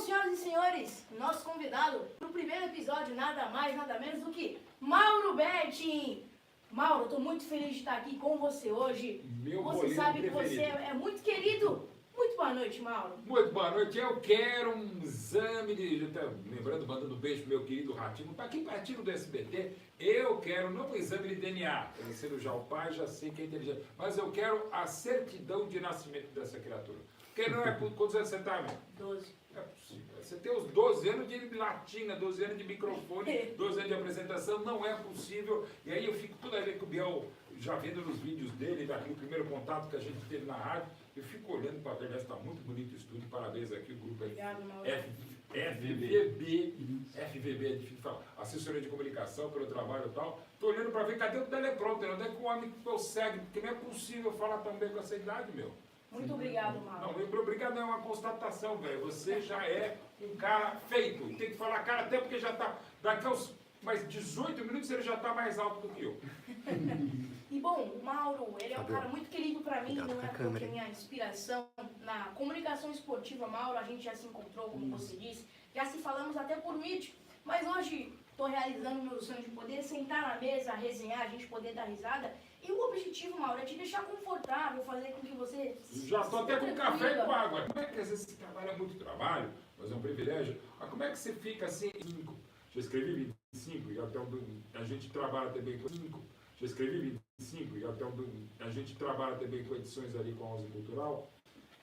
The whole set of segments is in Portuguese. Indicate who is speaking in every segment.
Speaker 1: senhoras e senhores, nosso convidado para o primeiro episódio, nada mais, nada menos do que Mauro Betting. Mauro, estou muito feliz de estar aqui com você hoje. Você sabe que você é muito querido. Muito boa noite, Mauro.
Speaker 2: Muito boa noite. Eu quero um exame de... Lembrando, mandando um beijo pro meu querido Ratinho. Para quem Ratinho do SBT, eu quero não um exame de DNA. Eu sendo já o pai, já sei que é inteligente. Mas eu quero a certidão de nascimento dessa criatura. Porque não é... Quantos anos você tá, meu?
Speaker 1: 12.
Speaker 2: É possível. Você tem os 12 anos de latina, 12 anos de microfone, 12 anos de apresentação, não é possível. E aí eu fico toda vez que o Biel, já vendo nos vídeos dele, daquele primeiro contato que a gente teve na rádio, eu fico olhando para ver, está muito bonito o estúdio, parabéns aqui, o grupo FVB, é difícil falar, assessoria de comunicação pelo trabalho e tal. Estou olhando para ver cadê o teleprompter, onde é que o homem consegue, porque não é possível falar tão bem com essa idade, meu.
Speaker 1: Muito obrigado, Mauro.
Speaker 2: Não, obrigado é uma constatação, velho. Você já é um cara feito. E tem que falar, cara, até porque já está. Daqui aos mais 18 minutos ele já está mais alto do que eu.
Speaker 1: E bom, o Mauro, ele é um cara muito querido para mim, não é porque minha inspiração na comunicação esportiva, Mauro, a gente já se encontrou, como você disse, já se falamos até por vídeo, mas hoje estou realizando o meu sonho de poder sentar na mesa, resenhar, a gente poder dar risada. E o objetivo, Mauro, é te deixar confortável, fazer com que você...
Speaker 2: Já estou até com café e com água. Como é que às vezes você trabalha muito trabalho, mas é um privilégio, mas como é que você fica assim, 5? Já escrevi 25, e até a gente trabalha também com 5. Já escrevi 25, e até a gente trabalha também com edições ali com a House Cultural.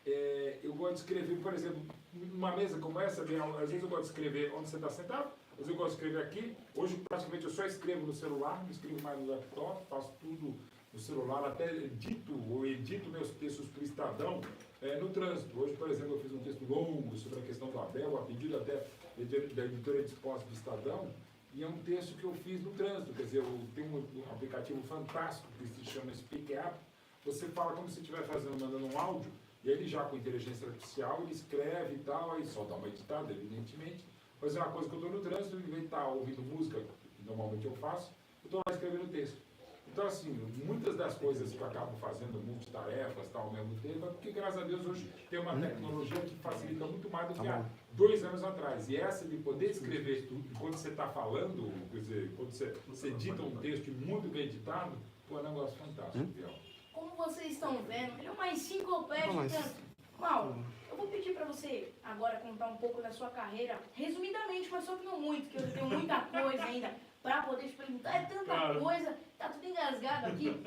Speaker 2: Eu gosto de escrever, por exemplo, numa mesa como essa, às vezes eu gosto de escrever onde você está sentado, às vezes eu gosto de escrever aqui. Hoje, praticamente, eu só escrevo no celular, não escrevo mais no laptop, faço tudo no celular, até edito meus textos para o Estadão no trânsito. Hoje, por exemplo, eu fiz um texto longo sobre a questão do Abel, a pedido até da editora de esportes do Estadão, e é um texto que eu fiz no trânsito. Quer dizer, eu tenho um aplicativo fantástico que se chama Speak App. Você fala como se estivesse mandando um áudio, e ele já com inteligência artificial, ele escreve e tal, aí só dá uma editada, evidentemente. Mas é uma coisa que eu estou no trânsito, em vez de estar ouvindo música, que normalmente eu faço, eu estou lá escrevendo texto. Então, assim, muitas das coisas que eu acabo fazendo, multitarefas, tal, ao mesmo tempo, é porque, graças a Deus, hoje tem uma tecnologia que facilita muito mais do que há 2 anos atrás. E essa de poder escrever tudo, quando você está falando, quer dizer, quando você edita um texto muito bem editado, pô, é um negócio fantástico, Biel.
Speaker 1: Como vocês estão vendo, ele é uma enciclopédia. Mauro, eu vou pedir para você agora contar um pouco da sua carreira, resumidamente, mas só que não muito, porque eu tenho muita coisa ainda para poder te perguntar. É tanta coisa, tá tudo engasgado aqui.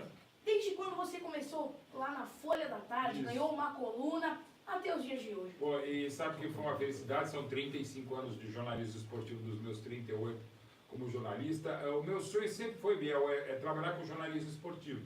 Speaker 1: Desde quando você começou lá na Folha da Tarde, ganhou uma coluna, até os dias de hoje?
Speaker 2: Pô, e sabe que foi uma felicidade, são 35 anos de jornalismo esportivo, dos meus 38 como jornalista. O meu sonho sempre foi, Biel, trabalhar com jornalismo esportivo.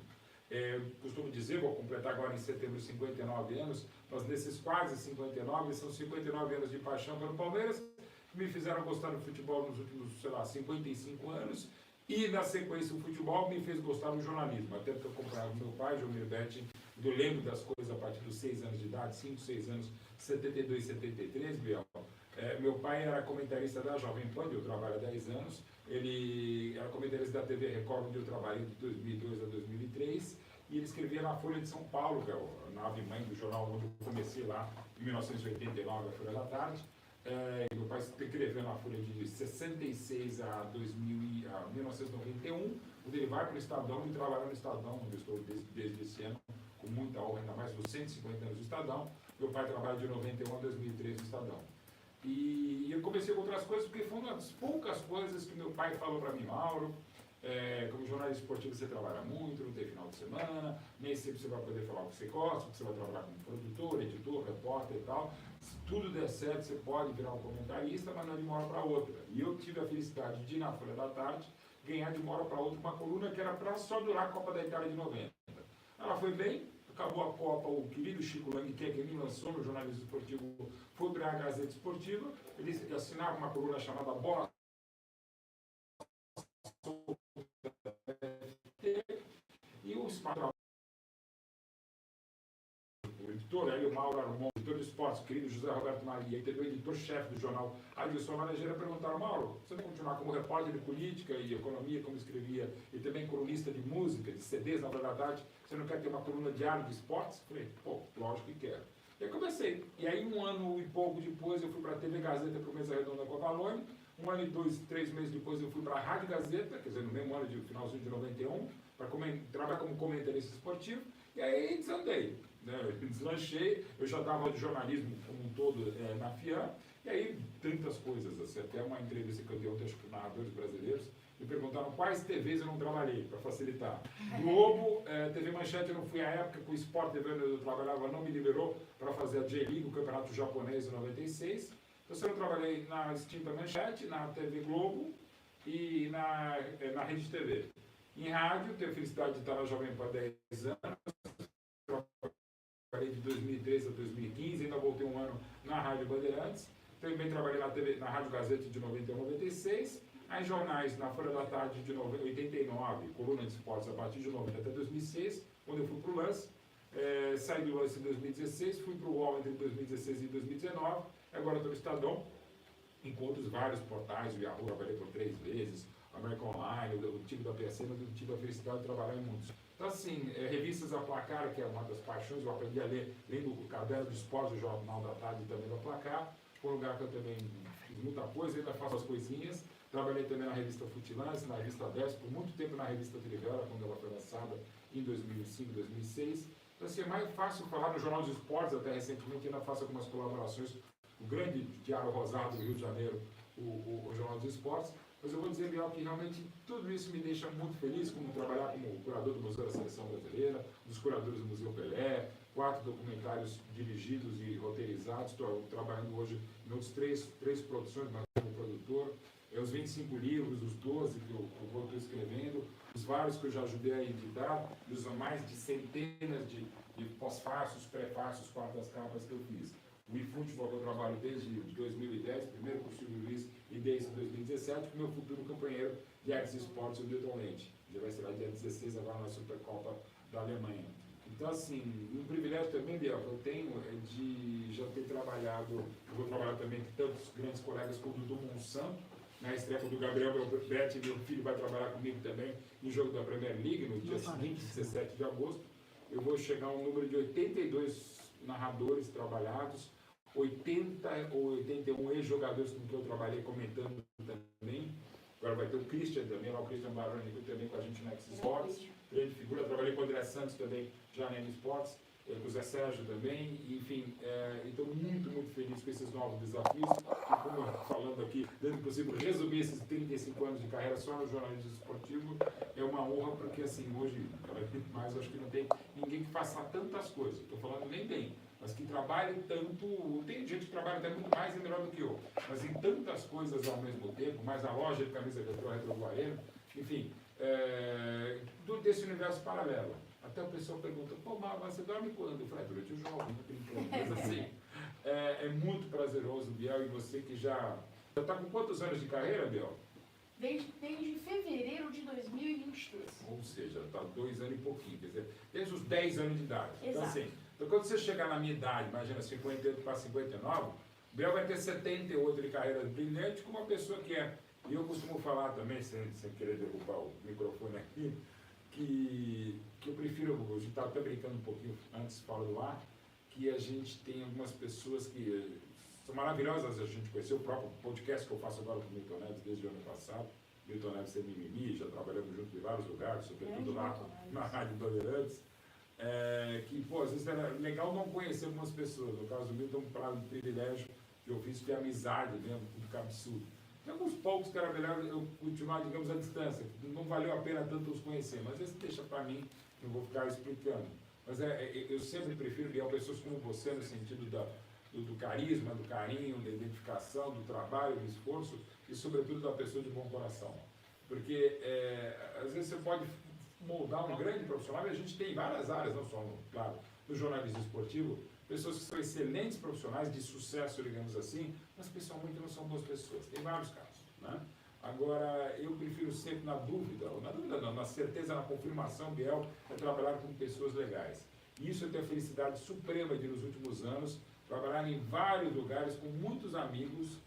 Speaker 2: Costumo dizer, vou completar agora em setembro 59 anos, mas nesses quase 59, são 59 anos de paixão pelo Palmeiras, que me fizeram gostar do futebol nos últimos, 55 anos, e na sequência o futebol me fez gostar do jornalismo, até porque eu acompanhava meu pai, João Betting, eu lembro das coisas a partir dos 6 anos de idade, 5, 6 anos, 72, 73, Biel. Meu pai era comentarista da Jovem Pan, onde eu trabalho há 10 anos. Ele era comentarista da TV Record, onde eu trabalhei de 2002 a 2003. E ele escrevia na Folha de São Paulo, que é a nave-mãe do jornal onde eu comecei lá, em 1989, a Folha da Tarde. Meu pai escreveu na Folha de 66 a 1991, quando ele vai para o Estadão e trabalha no Estadão, onde eu estou desde esse ano, com muita honra, ainda mais dos 150 anos do Estadão. Meu pai trabalha de 91 a 2003 no Estadão. E eu comecei com outras coisas, porque foi uma das poucas coisas que meu pai falou para mim, Mauro, como jornalista esportivo você trabalha muito, não tem final de semana, nem sempre você vai poder falar o que você gosta, porque você vai trabalhar como produtor, editor, repórter e tal. Se tudo der certo, você pode virar um comentarista, mas não é de uma hora para outra. E eu tive a felicidade de ir na Folha da Tarde, ganhar de uma hora para outra uma coluna que era para só durar a Copa da Itália de 90. Ela foi bem. Acabou a Copa, o querido Chico Lang, que me lançou no jornalismo esportivo, foi para a Gazeta Esportiva. Ele assinava uma coluna chamada Bola e o editor Hélio Mauro Armon, editor de esportes, querido José Roberto Maria, e o editor-chefe do jornal Adilson Laranjeira, perguntaram, Mauro, você vai continuar como repórter de política e economia, como escrevia, e também colunista de música, de CDs na Folha da Tarde, você não quer ter uma coluna diária de esportes? Eu falei, pô, lógico que quero. E aí comecei. E aí 1 ano e pouco depois eu fui para a TV Gazeta, para o Mesa Redonda com a Valone. 1 ano e 3 meses depois eu fui para a Rádio Gazeta, quer dizer, no mesmo ano, finalzinho de 91, para trabalhar como comentarista esportivo. E aí desandei, né? Deslanchei, eu já dava de jornalismo como um todo na FIAM. E aí tantas coisas, assim, até uma entrevista que eu dei ontem acho que para narradores brasileiros, me perguntaram quais TVs eu não trabalhei, para facilitar. Globo, TV Manchete eu não fui à época, com o Sport TV onde eu trabalhava não me liberou para fazer a J-League, o campeonato japonês em 96. Então eu trabalhei na extinta Manchete, na TV Globo e na Rede TV. Em rádio, tenho a felicidade de estar na Jovem Pan há 10 anos, trabalhei de 2013 a 2015, ainda voltei 1 ano na Rádio Bandeirantes. Também trabalhei na Rádio Gazeta de 91 a 96, em jornais na Folha da Tarde de 89, coluna de esportes a partir de 90 até 2006, quando eu fui para o Lance. Saí do Lance em 2016, fui para o UOL entre 2016 e 2019, agora estou no Estadão, encontro vários portais, o Yahoo, trabalhei por 3 vezes, American Online, o time da PSN, eu tive a felicidade de trabalhar em muitos. Então, assim, revistas a Placar, que é uma das paixões, eu aprendi a ler, lendo o Caderno de Esportes, o Jornal da Tarde também da Placar. Foi um lugar que eu também fiz muita coisa, ainda faço as coisinhas. Trabalhei também na revista Futilance, na revista 10, por muito tempo na revista Trivela, quando ela foi lançada em 2005, 2006. Então, assim, é mais fácil falar no Jornal dos Esportes, até recentemente ainda faço algumas colaborações, o grande Diário Rosado do Rio de Janeiro, o Jornal dos Esportes. Mas eu vou dizer, Biel, que realmente tudo isso me deixa muito feliz, como trabalhar como curador do Museu da Seleção Brasileira, dos curadores do Museu Pelé, 4 documentários dirigidos e roteirizados. Estou trabalhando hoje em outros 3 produções, mas como produtor. Os 25 livros, os 12 que eu estou escrevendo, os vários que eu já ajudei a editar, e os mais de centenas de pós-fácios, pré-fácios, quartas capas que eu fiz. O eFootball que eu trabalho desde 2010, primeiro com o Silvio Luiz e desde 2017, com o meu futuro companheiro de Artes e Esportes, o Newton Leite. Já vai ser lá dia 16, agora na Supercopa da Alemanha. Então, assim, um privilégio também, Biel, que eu tenho é de já ter trabalhado, eu vou trabalhar também com tantos grandes colegas como o Dudu Monsanto, na estreia do Gabriel Belbetti, meu filho vai trabalhar comigo também no jogo da Premier League, no dia seguinte, 17 de agosto. Eu vou chegar a um número de 82 narradores trabalhados, 80 ou 81 ex-jogadores com quem eu trabalhei comentando também. Agora vai ter o Christian também, lá o Christian Baroni também com a gente na X-Sports. Grande figura, trabalhei com o André Santos também já na N-Sports, com o Zé Sérgio também. Enfim, estou muito, muito feliz com esses novos desafios. E como eu falando aqui, dando possível resumir esses 35 anos de carreira só no jornalismo esportivo, é uma honra, porque assim, hoje, cada vez mais, acho que não tem ninguém que faça tantas coisas. Estou falando nem bem, mas que trabalhe tanto, tem gente que trabalha até muito mais e melhor do que eu, mas em tantas coisas ao mesmo tempo, mais a loja de camisa Retro Guareno, enfim, desse universo paralelo. Até o pessoal pergunta, pô, mas você dorme quando? Eu falei, durante o jogo, não brincando. Mas assim, é muito prazeroso, Biel, e você que já está com quantos anos de carreira, Biel?
Speaker 1: Desde fevereiro de 2023.
Speaker 2: Ou seja, está 2 anos e pouquinho, quer dizer, desde os 10 anos de idade.
Speaker 1: Exato.
Speaker 2: Então, assim, quando você chegar na minha idade, imagina 58 para 59, o Biel vai ter 78 de carreira brilhante com uma pessoa que é. E eu costumo falar também, sem querer derrubar o microfone aqui, que eu prefiro, a gente estava até brincando um pouquinho antes, fora do ar, que a gente tem algumas pessoas que são maravilhosas, a gente conheceu o próprio podcast que eu faço agora com o Milton Neves desde o ano passado. Milton Neves é mimimi, já trabalhamos junto em vários lugares, sobretudo lá na Rádio Bandeirantes. Que, pô, às vezes era legal não conhecer algumas pessoas. No caso do Milton, um privilégio que eu fiz de amizade mesmo, tudo absurdo. Tem alguns poucos que era melhor eu continuar, digamos, à distância. Não valeu a pena tanto os conhecer, mas esse deixa para mim, não vou ficar explicando. Mas eu sempre prefiro ver pessoas como você, no sentido do carisma, do carinho, da identificação, do trabalho, do esforço e, sobretudo, da pessoa de bom coração. Porque, às vezes, você pode moldar um grande profissional, e a gente tem várias áreas, não só, claro, no jornalismo esportivo, pessoas que são excelentes profissionais, de sucesso, digamos assim, mas pessoalmente não são boas pessoas. Tem vários casos, né? Agora, eu prefiro sempre na dúvida não, na certeza, na confirmação, Biel, é trabalhar com pessoas legais. E isso eu tenho a felicidade suprema de, nos últimos anos, trabalhar em vários lugares com muitos amigos,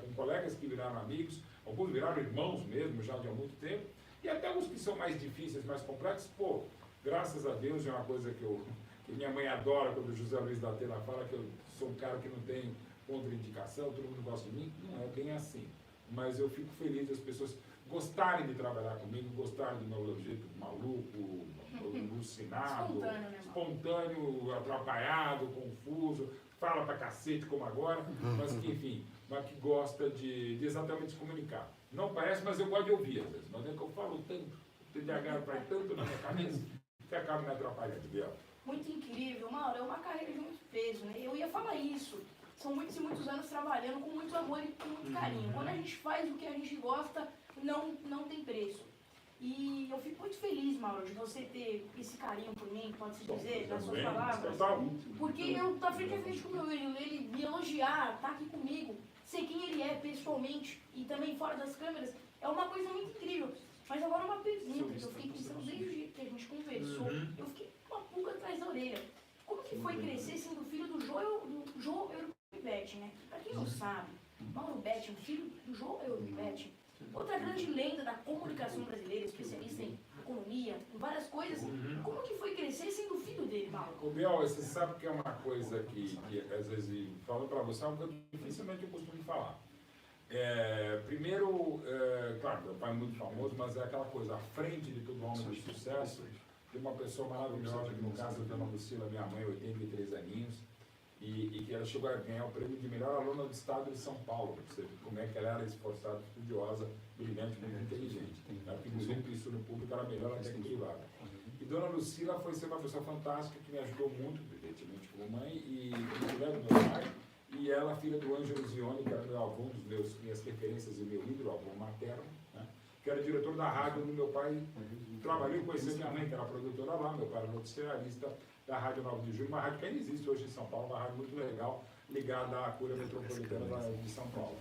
Speaker 2: com colegas que viraram amigos, alguns viraram irmãos mesmo, já de há muito tempo, e até uns que são mais difíceis, mais complexos, pô, graças a Deus é uma coisa que eu que minha mãe adora quando o José Luiz da Atena fala que eu sou um cara que não tem contraindicação, todo mundo gosta de mim. Não é bem assim. Mas eu fico feliz das pessoas gostarem de trabalhar comigo, gostarem do meu jeito maluco, alucinado, espontâneo, atrapalhado, confuso, fala pra cacete como agora, mas que, enfim, mas que gosta de exatamente se comunicar. Não parece, mas eu gosto de ouvir às vezes. Mas é que eu falo tanto, o TDAH vai tanto na minha cabeça, que acaba me atrapalhando, Biel.
Speaker 1: Muito incrível, Mauro, é uma carreira de muito peso, né? Eu ia falar isso. São muitos e muitos anos trabalhando com muito amor e com muito carinho. Quando a gente faz o que a gente gosta, não tem preço. E eu fico muito feliz, Mauro, de você ter esse carinho por mim, pode-se dizer, nas suas palavras. Porque eu tô frente a frente com o meu filho, ele me elogiar, tá aqui comigo, sei quem ele é pessoalmente e também fora das câmeras, é uma coisa muito incrível. Mas agora uma pergunta que eu fiquei pensando desde o dia que a gente conversou, eu fiquei com uma pulga atrás da orelha. Como que foi crescer sendo filho do João Betti, né? Pra quem não sabe, Mauro Betti, um filho do João Betti, outra grande lenda da comunicação brasileira, especialista em economia, em várias coisas. Como que foi crescer sendo filho dele, Mauro?
Speaker 2: O Biel, você sabe que é uma coisa que às vezes, falando para você, é uma coisa que dificilmente eu costumo falar. Primeiro, claro, meu pai é muito famoso, mas é aquela coisa, à frente de todo homem de sucesso, tem uma pessoa maravilhosa, que no caso da Dona Lucila, minha mãe, 83 aninhos, e que ela chegou a ganhar o prêmio de melhor aluna do estado de São Paulo. Você vê como é que ela era esforçada, estudiosa, brilhante, muito inteligente. Ela que inclusive o ensino público era melhor até que privado. E Dona Lucila foi ser uma pessoa fantástica, que me ajudou muito, evidentemente, como mãe, e mulher do meu pai, e ela, filha do Ângelo Zioni, que era meu avô, um dos minhas referências e meu ídolo, avô materno, né? Que era diretor da rádio onde meu pai trabalhou e conheceu minha mãe, que era produtora lá, meu pai era noticiarista da Rádio 9 de Julho, uma rádio que ainda existe hoje em São Paulo, uma rádio muito legal, ligada à cura metropolitana de São Paulo.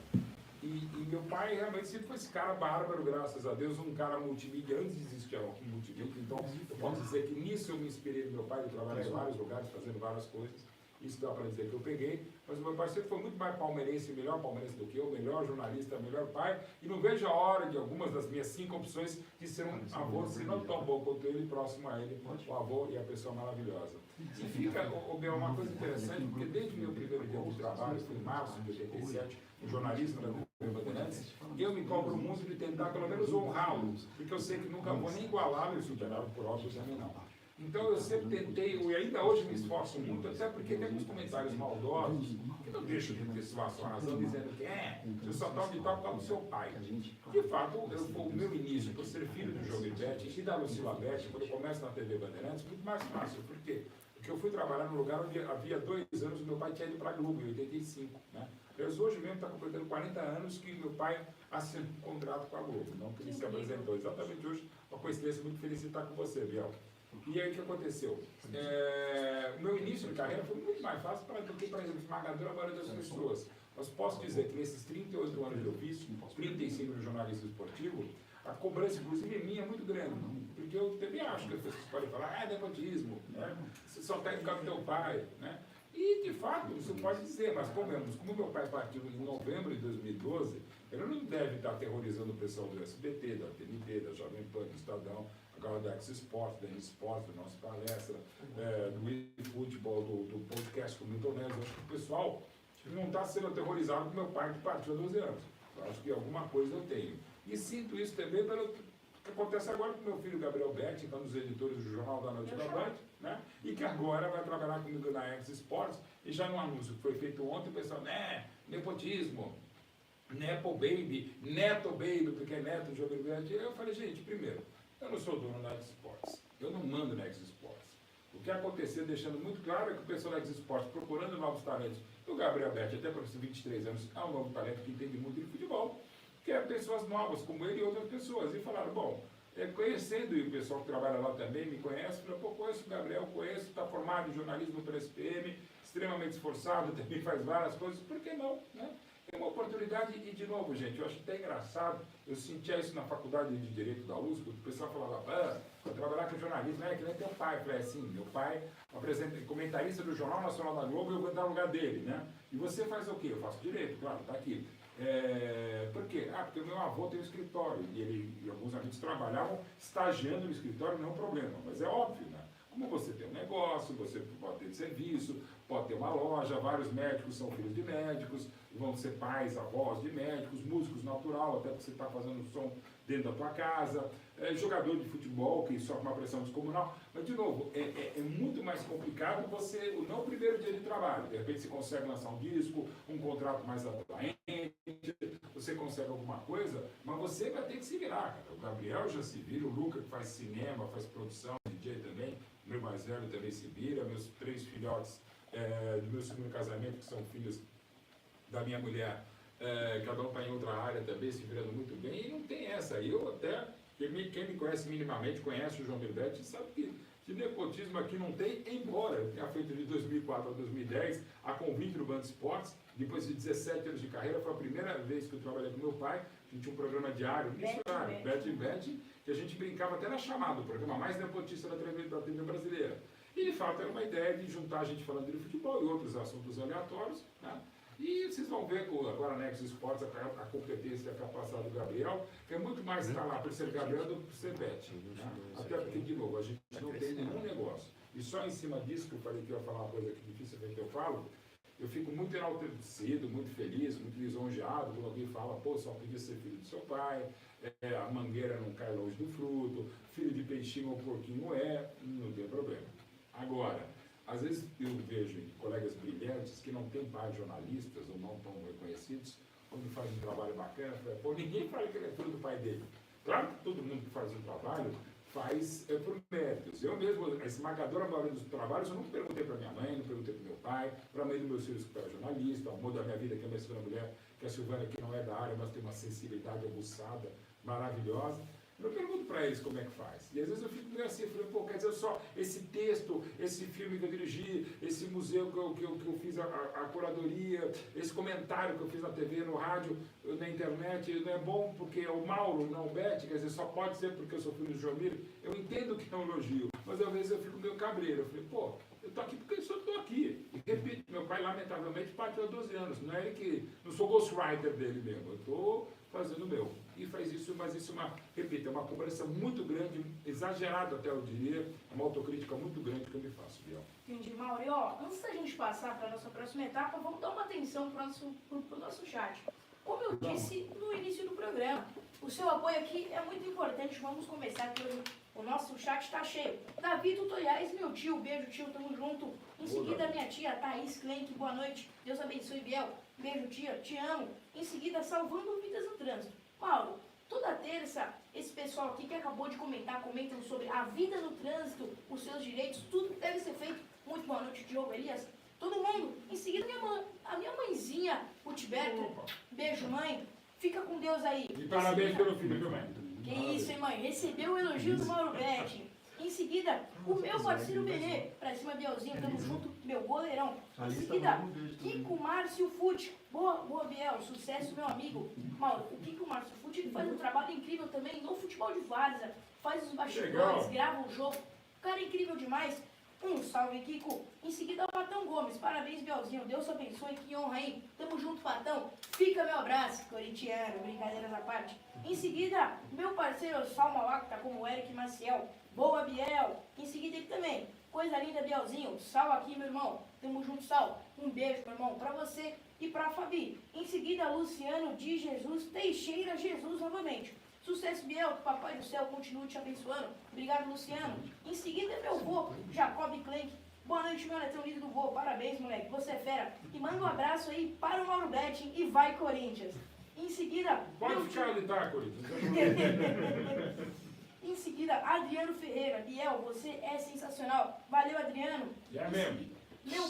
Speaker 2: E meu pai realmente sempre foi esse cara bárbaro, graças a Deus, um cara multimídia, antes de existir um multimídia, então eu posso dizer que nisso eu me inspirei no meu pai, ele trabalha em vários lugares, fazendo várias coisas, isso dá para dizer que eu peguei, mas o meu pai sempre foi muito mais palmeirense, melhor palmeirense do que eu, melhor jornalista, melhor pai, e não vejo a hora de algumas das minhas 5 opções de ser um avô, se não tão bom quanto ele, próximo a ele, o avô e a pessoa maravilhosa. E fica, Bel, uma coisa interessante, porque desde o meu primeiro dia de trabalho, foi em março de 87, no jornalismo da Bandeirantes, eu me cobro muito de tentar pelo menos honrá-lo, porque eu sei que nunca vou nem igualá-lo e superá-lo por óbvio também não. Então eu sempre tentei, e ainda hoje me esforço muito, até porque tem alguns comentários maldosos que não deixam de ter sua razão, dizendo que você só tal de tal por causa do seu pai. De fato, o meu início, por ser filho do João Betti e da Lucila Betti, quando eu começo na TV Bandeirantes, muito mais fácil. Por quê? Porque eu fui trabalhar num lugar onde havia 2 anos o meu pai tinha ido para a Globo, em 85. Né? Mas hoje mesmo está completando 40 anos que meu pai assinou um contrato com a Globo, não que ele se apresentou. Exatamente hoje, uma coincidência muito feliz de estar com você, Biel. E aí o que aconteceu? O meu início de carreira foi muito mais fácil do que, por exemplo, esmagadora maioria das pessoas. Mas posso dizer que nesses 38 anos de ofício, 35 de jornalismo esportivo, a cobrança, inclusive, minha é muito grande. Porque eu também acho que as pessoas podem falar, é nepotismo, né? Você só está educado do teu pai, né? E, de fato, isso pode dizer, mas como meu pai partiu em novembro de 2012, ele não deve estar aterrorizando o pessoal do SBT, da TNT, da Jovem Pan, do Estadão, agora da X-Sport, da N-Sport, da nossa palestra, do eFootball, do podcast com o Milton Neves. Eu acho que o pessoal não está sendo aterrorizado com meu pai que partiu há 12 anos. Eu acho que alguma coisa eu tenho. E sinto isso também pelo que acontece agora com meu filho Gabriel Betti, que é um dos editores do Jornal da Noite da Band, né? E que agora vai trabalhar comigo na X-Sports, e já no anúncio que foi feito ontem, o pessoal, nepotismo, Nepo Baby, Neto Baby, porque é neto do João Betti. Eu falei, gente, primeiro, eu não sou dono da X-Sports, eu não mando na X-Sports. O que aconteceu, deixando muito claro, é que o pessoal da X-Sports, procurando novos talentos, o Gabriel Betti, até para esses 23 anos, é um novo talento que entende muito de futebol, que é pessoas novas, como ele e outras pessoas. E falaram, bom, conhecendo, e o pessoal que trabalha lá também me conhece, falou, pô, conheço o Gabriel, está formado em jornalismo pela SPM, extremamente esforçado, também faz várias coisas, por que não, né? É uma oportunidade, e de novo, gente, eu acho até engraçado, eu sentia isso na faculdade de Direito da USP, o pessoal falava, vou trabalhar com jornalismo, que nem teu pai. Eu falei assim, meu pai é comentarista do Jornal Nacional da Globo, e eu vou entrar no lugar dele, né? E você faz o quê? Eu faço direito, claro, está aqui. Por quê? Porque o meu avô tem um escritório, e alguns amigos trabalhavam estagiando no escritório, não é um problema, mas é óbvio, né? Como você tem um negócio, você pode ter serviço, pode ter uma loja, vários médicos são filhos de médicos, vão ser pais, avós de médicos, músicos natural, até porque você está fazendo som dentro da tua casa, jogador de futebol que sofre uma pressão descomunal. Mas, de novo, é muito mais complicado você, não o primeiro dia de trabalho, de repente você consegue lançar um disco, um contrato mais atraente, você consegue alguma coisa, mas você vai ter que se virar, cara. O Gabriel já se vira, o Luca que faz cinema, faz produção, DJ também, meu mais velho também se vira, meus 3 filhotes do meu segundo casamento, que são filhos da minha mulher, cada um está em outra área também, se virando muito bem, e não tem essa. Eu até, quem me conhece minimamente, conhece o João Mirbetti, sabe que de nepotismo aqui não tem, embora eu tenha feito de 2004 a 2010, a convite do Band Esportes, depois de 17 anos de carreira, foi a primeira vez que eu trabalhei com meu pai, a gente tinha um programa diário, missionário, Bet, que a gente brincava até na chamada, o programa mais nepotista da TV brasileira. E de fato era uma ideia de juntar a gente falando de futebol e outros assuntos aleatórios, né? E vocês vão ver agora na Nexus Esportes a competência e a capacidade do Gabriel, que é muito mais estar lá por ser Gabriel do que por ser Bet. Né? Até porque, de novo, a gente não tem nenhum negócio. E só em cima disso, que eu falei que eu ia falar uma coisa que dificilmente eu falo, eu fico muito enaltecido, muito feliz, muito lisonjeado quando alguém fala, pô, só podia ser filho do seu pai, a mangueira não cai longe do fruto, filho de peixinho ou porquinho não tem problema. Agora, às vezes eu vejo colegas brilhantes que não têm pais jornalistas ou não tão reconhecidos, quando fazem um trabalho bacana, pô, ninguém fala que ele é filho do pai dele. Claro que todo mundo que faz um trabalho faz por méritos. Eu mesmo, a esmagadora maioria dos trabalhos, eu não perguntei para minha mãe, não perguntei para meu pai, para a mãe dos meus filhos que era jornalista, o amor da minha vida, que é a minha segunda mulher, que é a Silvana, que não é da área, mas tem uma sensibilidade aguçada, maravilhosa. Eu pergunto para eles como é que faz. E às vezes eu fico meio assim, falei, pô, quer dizer, só esse texto, esse filme que eu dirigi, esse museu que eu fiz a curadoria, esse comentário que eu fiz na TV, no rádio, na internet, não é bom porque é o Mauro, não o Bete, quer dizer, só pode ser porque eu sou filho do Jomir. Eu entendo que é um elogio, mas às vezes eu fico meio cabreiro. Eu falei, pô, eu tô aqui porque eu só estou aqui. E repito, meu pai lamentavelmente partiu há 12 anos. Não é ele que, não sou ghostwriter dele mesmo, eu estou fazendo o meu. E faz isso, mas isso repito, é uma cobrança muito grande, exagerada até eu diria, é uma autocrítica muito grande que eu me faço, Biel.
Speaker 1: Entendi, Mauro. E ó, antes da gente passar para a nossa próxima etapa, vamos dar uma atenção para o nosso chat. Como eu disse no início do programa, o seu apoio aqui é muito importante. Vamos começar, que o nosso chat está cheio. Davi Tutoriais, meu tio, beijo tio, tamo junto. Em seguida, minha tia Thaís Klenk, boa noite. Deus abençoe, Biel. Beijo tia, te amo. Em seguida, salvando vidas no trânsito. Paulo, toda terça, esse pessoal aqui que acabou de comentam sobre a vida no trânsito, os seus direitos, tudo deve ser feito. Muito boa noite, Diogo, Elias. Todo mundo. Em seguida, a minha mãezinha, o Tiberto. Beijo, mãe. Fica com Deus aí.
Speaker 2: E parabéns pelo filho, viu, mãe?
Speaker 1: Que isso, hein, mãe? Recebeu o elogio do Mauro Betti. Em seguida, o meu parceiro Benê. Pra cima, Bielzinho, tamo junto, meu goleirão. Em seguida, Kiko Márcio Fute. Boa, Biel. Sucesso, meu amigo. Mauro, o Kiko Márcio Fute, ele faz um trabalho incrível também no futebol de várzea. Faz os bastidores, grava o jogo. O cara é incrível demais. Um salve, Kiko. Em seguida, o Patão Gomes. Parabéns, Bielzinho. Deus abençoe. Que honra, hein? Tamo junto, Patão. Fica meu abraço, corintiano. Brincadeiras à parte. Em seguida, meu parceiro Salma Lacta, como o Eric Maciel. Boa, Biel. Em seguida, ele também. Coisa linda, Bielzinho. Sal aqui, meu irmão. Tamo junto, Sal. Um beijo, meu irmão, pra você e pra Fabi. Em seguida, Luciano de Jesus Teixeira Jesus novamente. Sucesso, Biel, que o Papai do Céu continue te abençoando. Obrigado, Luciano. Em seguida, meu vô, Jacob Klenk. Boa noite, meu netrão lindo do vô. Parabéns, moleque. Você é fera. E manda um abraço aí para o Mauro Betti e vai, Corinthians. Em seguida...
Speaker 2: Pode ficar onde tá, Corinthians.
Speaker 1: Em seguida, Adriano Ferreira. Biel, você é sensacional. Valeu, Adriano.
Speaker 2: É mesmo.
Speaker 1: Meu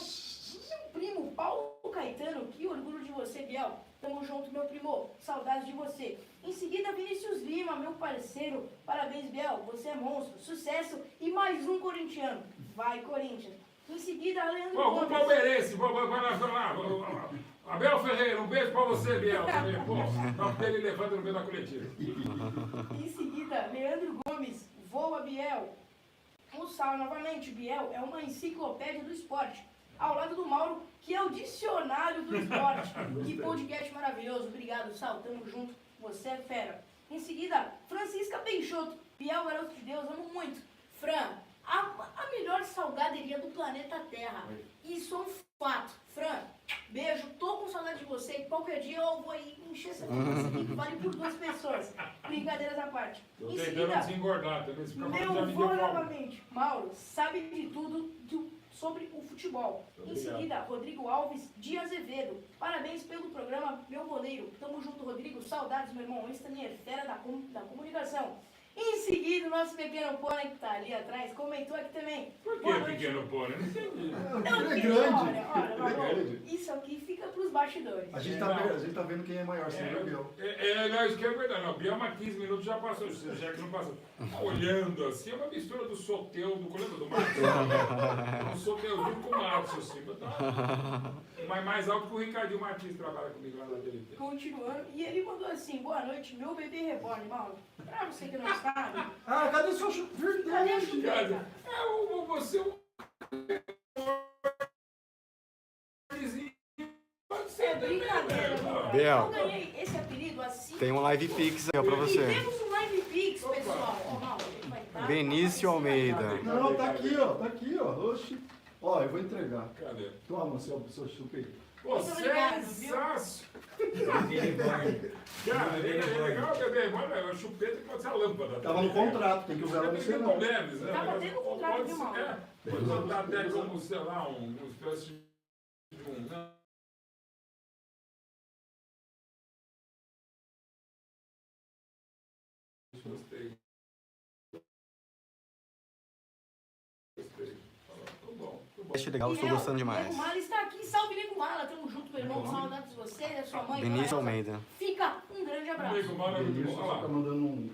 Speaker 1: primo, Paulo Caetano. Que orgulho de você, Biel. Tamo junto, meu primo. Saudades de você. Em seguida, Vinícius Lima, meu parceiro. Parabéns, Biel. Você é monstro. Sucesso e mais um corintiano. Vai, Corinthians. Em seguida, Leandro Gomes.
Speaker 2: Vamos palmeirense. Vai lá. Abel Ferreira, um beijo pra você, Biel. Pô, ele levando no meio da coletiva.
Speaker 1: Em seguida, Leandro Gomes. Voa, Biel. Um salve novamente. Biel é uma enciclopédia do esporte. Ao lado do Mauro, que é o dicionário do esporte. Que podcast maravilhoso. Obrigado, Sal. Tamo junto. Você é fera. Em seguida, Francisca Peixoto. Biel, garoto de Deus, amo muito. Fran, a melhor salgaderia do planeta Terra. Isso é um fato. Fran, beijo, tô com saudade de você e qualquer dia eu vou aí encher essa conversa aqui que vale por 2 pessoas. Brincadeiras à parte.
Speaker 2: Tô
Speaker 1: Em
Speaker 2: tentando
Speaker 1: seguida,
Speaker 2: desengordar também. Se ficar falando, já
Speaker 1: meu
Speaker 2: me
Speaker 1: vô
Speaker 2: deu fome.
Speaker 1: novamente, Mauro, sabe de tudo sobre o futebol. Em seguida, Rodrigo Alves de Azevedo. Parabéns pelo programa, meu goleiro. Tamo junto, Rodrigo. Saudades, meu irmão. Esse também é fera da comunicação. Em seguida, o nosso pequeno pônei que tá ali atrás comentou aqui também.
Speaker 2: Por que
Speaker 1: Boa noite.
Speaker 2: pequeno pônei? Não entendi.
Speaker 1: Não,
Speaker 3: Ele é grande.
Speaker 1: Olha, Mauro,
Speaker 3: Ele é grande.
Speaker 1: isso aqui fica pros bastidores.
Speaker 3: A gente tá vendo quem é maior, sempre o Biel.
Speaker 2: Não, isso que é verdade. Não, Bielma 15 minutos já passou, já que não passou. Tá olhando assim, é uma mistura do Soteldo, lembra do Márcio? Um Soteldo com o Márcio, assim. Tá? Mas mais alto que o Ricardinho Martins trabalha comigo lá na TVT.
Speaker 1: Continuando, e ele mandou assim: boa noite, meu bebê reborn, Mauro. Pra você que não sabe,
Speaker 3: Ah, cadê o seu chupeta?
Speaker 1: cadê a chupeta?
Speaker 2: Você é um.
Speaker 1: É brincadeira, mano.
Speaker 4: Biel.
Speaker 1: Eu ganhei esse apelido assim.
Speaker 4: Tem um live pix aí ó, pra
Speaker 1: E
Speaker 4: você.
Speaker 1: temos um live pix, pessoal. Ó, Mauro, ele vai dar
Speaker 4: Benício
Speaker 1: uma
Speaker 4: Almeida.
Speaker 1: facilitada.
Speaker 3: Não, tá aqui, ó. Oxi. Ó, eu vou entregar.
Speaker 2: Cadê?
Speaker 3: Toma, seu chupeta.
Speaker 2: Pô,
Speaker 1: Muito obrigado, viu?
Speaker 2: sensaço! Cara, é legal, bebê, mano, é chupeta que pode ser a lâmpada.
Speaker 3: Tava no contrato, tem que usar ela no
Speaker 2: Tem
Speaker 3: seu
Speaker 2: problemas, né?
Speaker 1: Tava tendo contrato,
Speaker 2: Pode
Speaker 1: viu,
Speaker 2: ser-
Speaker 1: Mauro?
Speaker 2: Pode botar até como, sei lá, uma espécie de um. Gostei. Gostei. Tô bom, tô bom.
Speaker 4: Achei legal, estou gostando demais.
Speaker 1: Nego Mala está aqui. Salve, Nego Mala. Tamo junto, meu irmão. Saudades de você, da sua mãe.
Speaker 4: Benício
Speaker 1: Elza.
Speaker 4: Almeida.
Speaker 1: Fica um grande abraço.
Speaker 2: Nego Mala é muito
Speaker 3: Benício
Speaker 2: bom. Olha
Speaker 3: tá
Speaker 2: lá.
Speaker 3: mandando um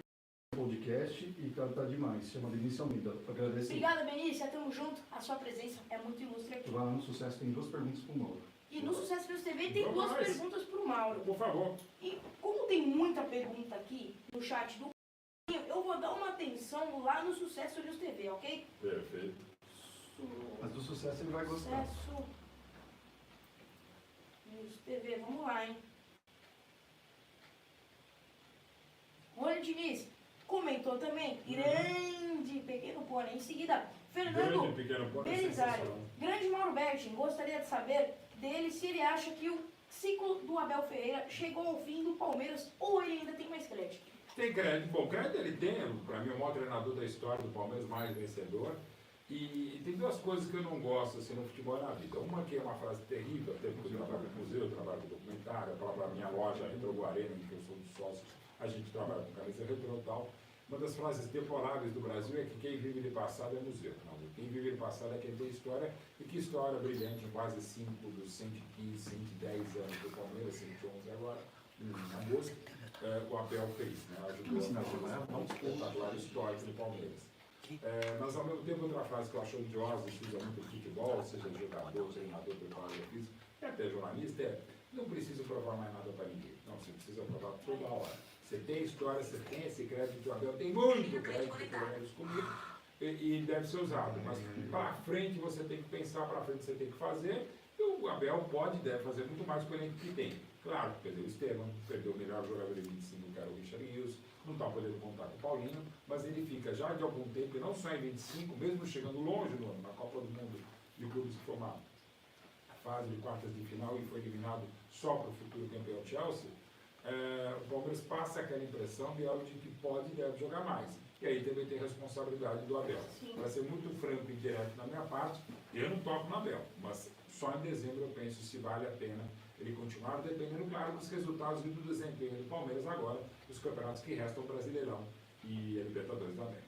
Speaker 3: podcast e tá demais. Se chama Benício Almeida. Agradeço.
Speaker 1: Obrigada, Benícia. Tamo junto. A sua presença é muito ilustre aqui.
Speaker 3: Lá no Sucesso tem 2 perguntas pro Mauro.
Speaker 1: E no Sucesso News TV tem
Speaker 2: Vamos
Speaker 1: 2
Speaker 2: mais.
Speaker 1: perguntas pro Mauro.
Speaker 2: Por favor.
Speaker 1: E como tem muita pergunta aqui no chat do eu vou dar uma atenção lá no Sucesso News TV, ok?
Speaker 2: Perfeito.
Speaker 3: Mas do Sucesso ele vai gostar.
Speaker 1: Sucesso News TV, vamos lá, hein? Rony Diniz comentou também, grande pequeno pônei. Em seguida, Fernando
Speaker 2: Grande pequeno ponto é
Speaker 1: Belisário.
Speaker 2: sensacional.
Speaker 1: Grande Mauro Bertin, gostaria de saber dele se ele acha que o ciclo do Abel Ferreira chegou ao fim do Palmeiras ou ele ainda tem mais crédito.
Speaker 2: Tem crédito. Bom, crédito ele tem, para mim, é o maior treinador da história do Palmeiras, mais vencedor. E tem 2 coisas que eu não gosto assim, no futebol e na vida. Uma que é uma frase terrível, até porque eu trabalho com museu, eu trabalho com documentário, a própria minha loja, a Retro Guarena, em que eu sou um dos sócios, a gente trabalha com camisa retrô e tal. Uma das frases deploráveis do Brasil é que quem vive de passado é museu. Não, quem vive de passado é quem tem história, e que história brilhante em quase 5 dos 115, 110 anos do Palmeiras, 111 agora, na música, o Abel fez, né? Ajudou a fazer um espetacular histórico do Palmeiras. Mas ao mesmo tempo, outra frase que eu acho odiosa, que usa muito futebol, seja jogador, treinador, preparador físico, e até jornalista, não preciso provar mais nada para ninguém. Não, você precisa provar toda hora. Você tem história, você tem esse crédito, o Abel tem muito crédito, pelo menos comigo, e deve ser usado. Mas para frente você tem que pensar, para frente você tem que fazer, e o Abel pode e deve fazer muito mais com o elenco que tem. Claro, perdeu o Esteban, perdeu o melhor jogador de 25, que era o Richard Rios, não está podendo contar com o Paulinho, mas ele fica já de algum tempo, e não só em 25, mesmo chegando longe no ano, na Copa do Mundo de clubes que formaram a fase de quartas de final e foi eliminado só para o futuro campeão Chelsea, o Palmeiras passa aquela impressão de algo de que pode e deve jogar mais. E aí também tem a responsabilidade do Abel. Para ser muito franco e direto da minha parte, eu não toco no Abel, mas só em dezembro eu penso se vale a pena ele continuar, dependendo, claro, dos resultados e do desempenho do Palmeiras agora, dos campeonatos que restam, o Brasileirão e a Libertadores também.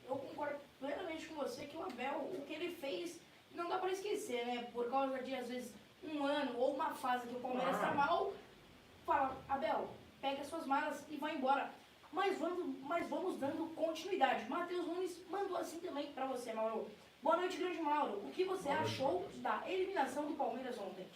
Speaker 1: Eu concordo plenamente com você que o Abel, o que ele fez, não dá para esquecer, né? Por causa de, às vezes, um ano ou uma fase que o Palmeiras está mal, fala, Abel, pega suas malas e vai embora. Mas vamos dando continuidade. Matheus Nunes mandou assim também para você, Mauro. Boa noite, grande Mauro. O que você achou da eliminação do Palmeiras ontem?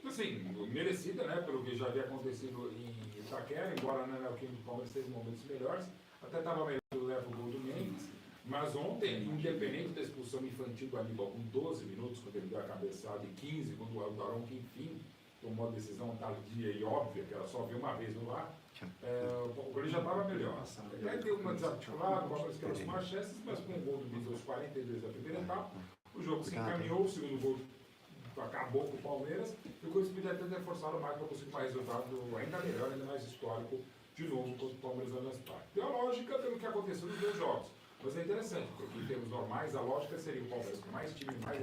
Speaker 2: Assim, merecida, né, pelo que já havia acontecido em Itaquera, embora né, o time do Palmeiras teve momentos melhores, até estava melhor do leva o gol do Mendes, mas ontem, independente da expulsão infantil do Aníbal com 12 minutos, quando ele deu a cabeçada, e 15, quando o Aldarão, que enfim, tomou a decisão tardia e óbvia, que era só ver uma vez no ar, o Corinthians já estava melhor. Até deu uma desarticulada, o Palmeiras quer os mais chances, mas com o gol do Vitor aos 42 da primeira etapa, o jogo se encaminhou, o segundo gol acabou com o Palmeiras, e o Corinthians podia ter forçado mais para conseguir mais resultado ainda melhor, ainda mais histórico, de novo contra o Palmeiras no Allianz Parque. Tem a lógica pelo que aconteceu nos dois jogos. Mas é interessante, porque em termos normais, a lógica seria o Palmeiras com mais time, mais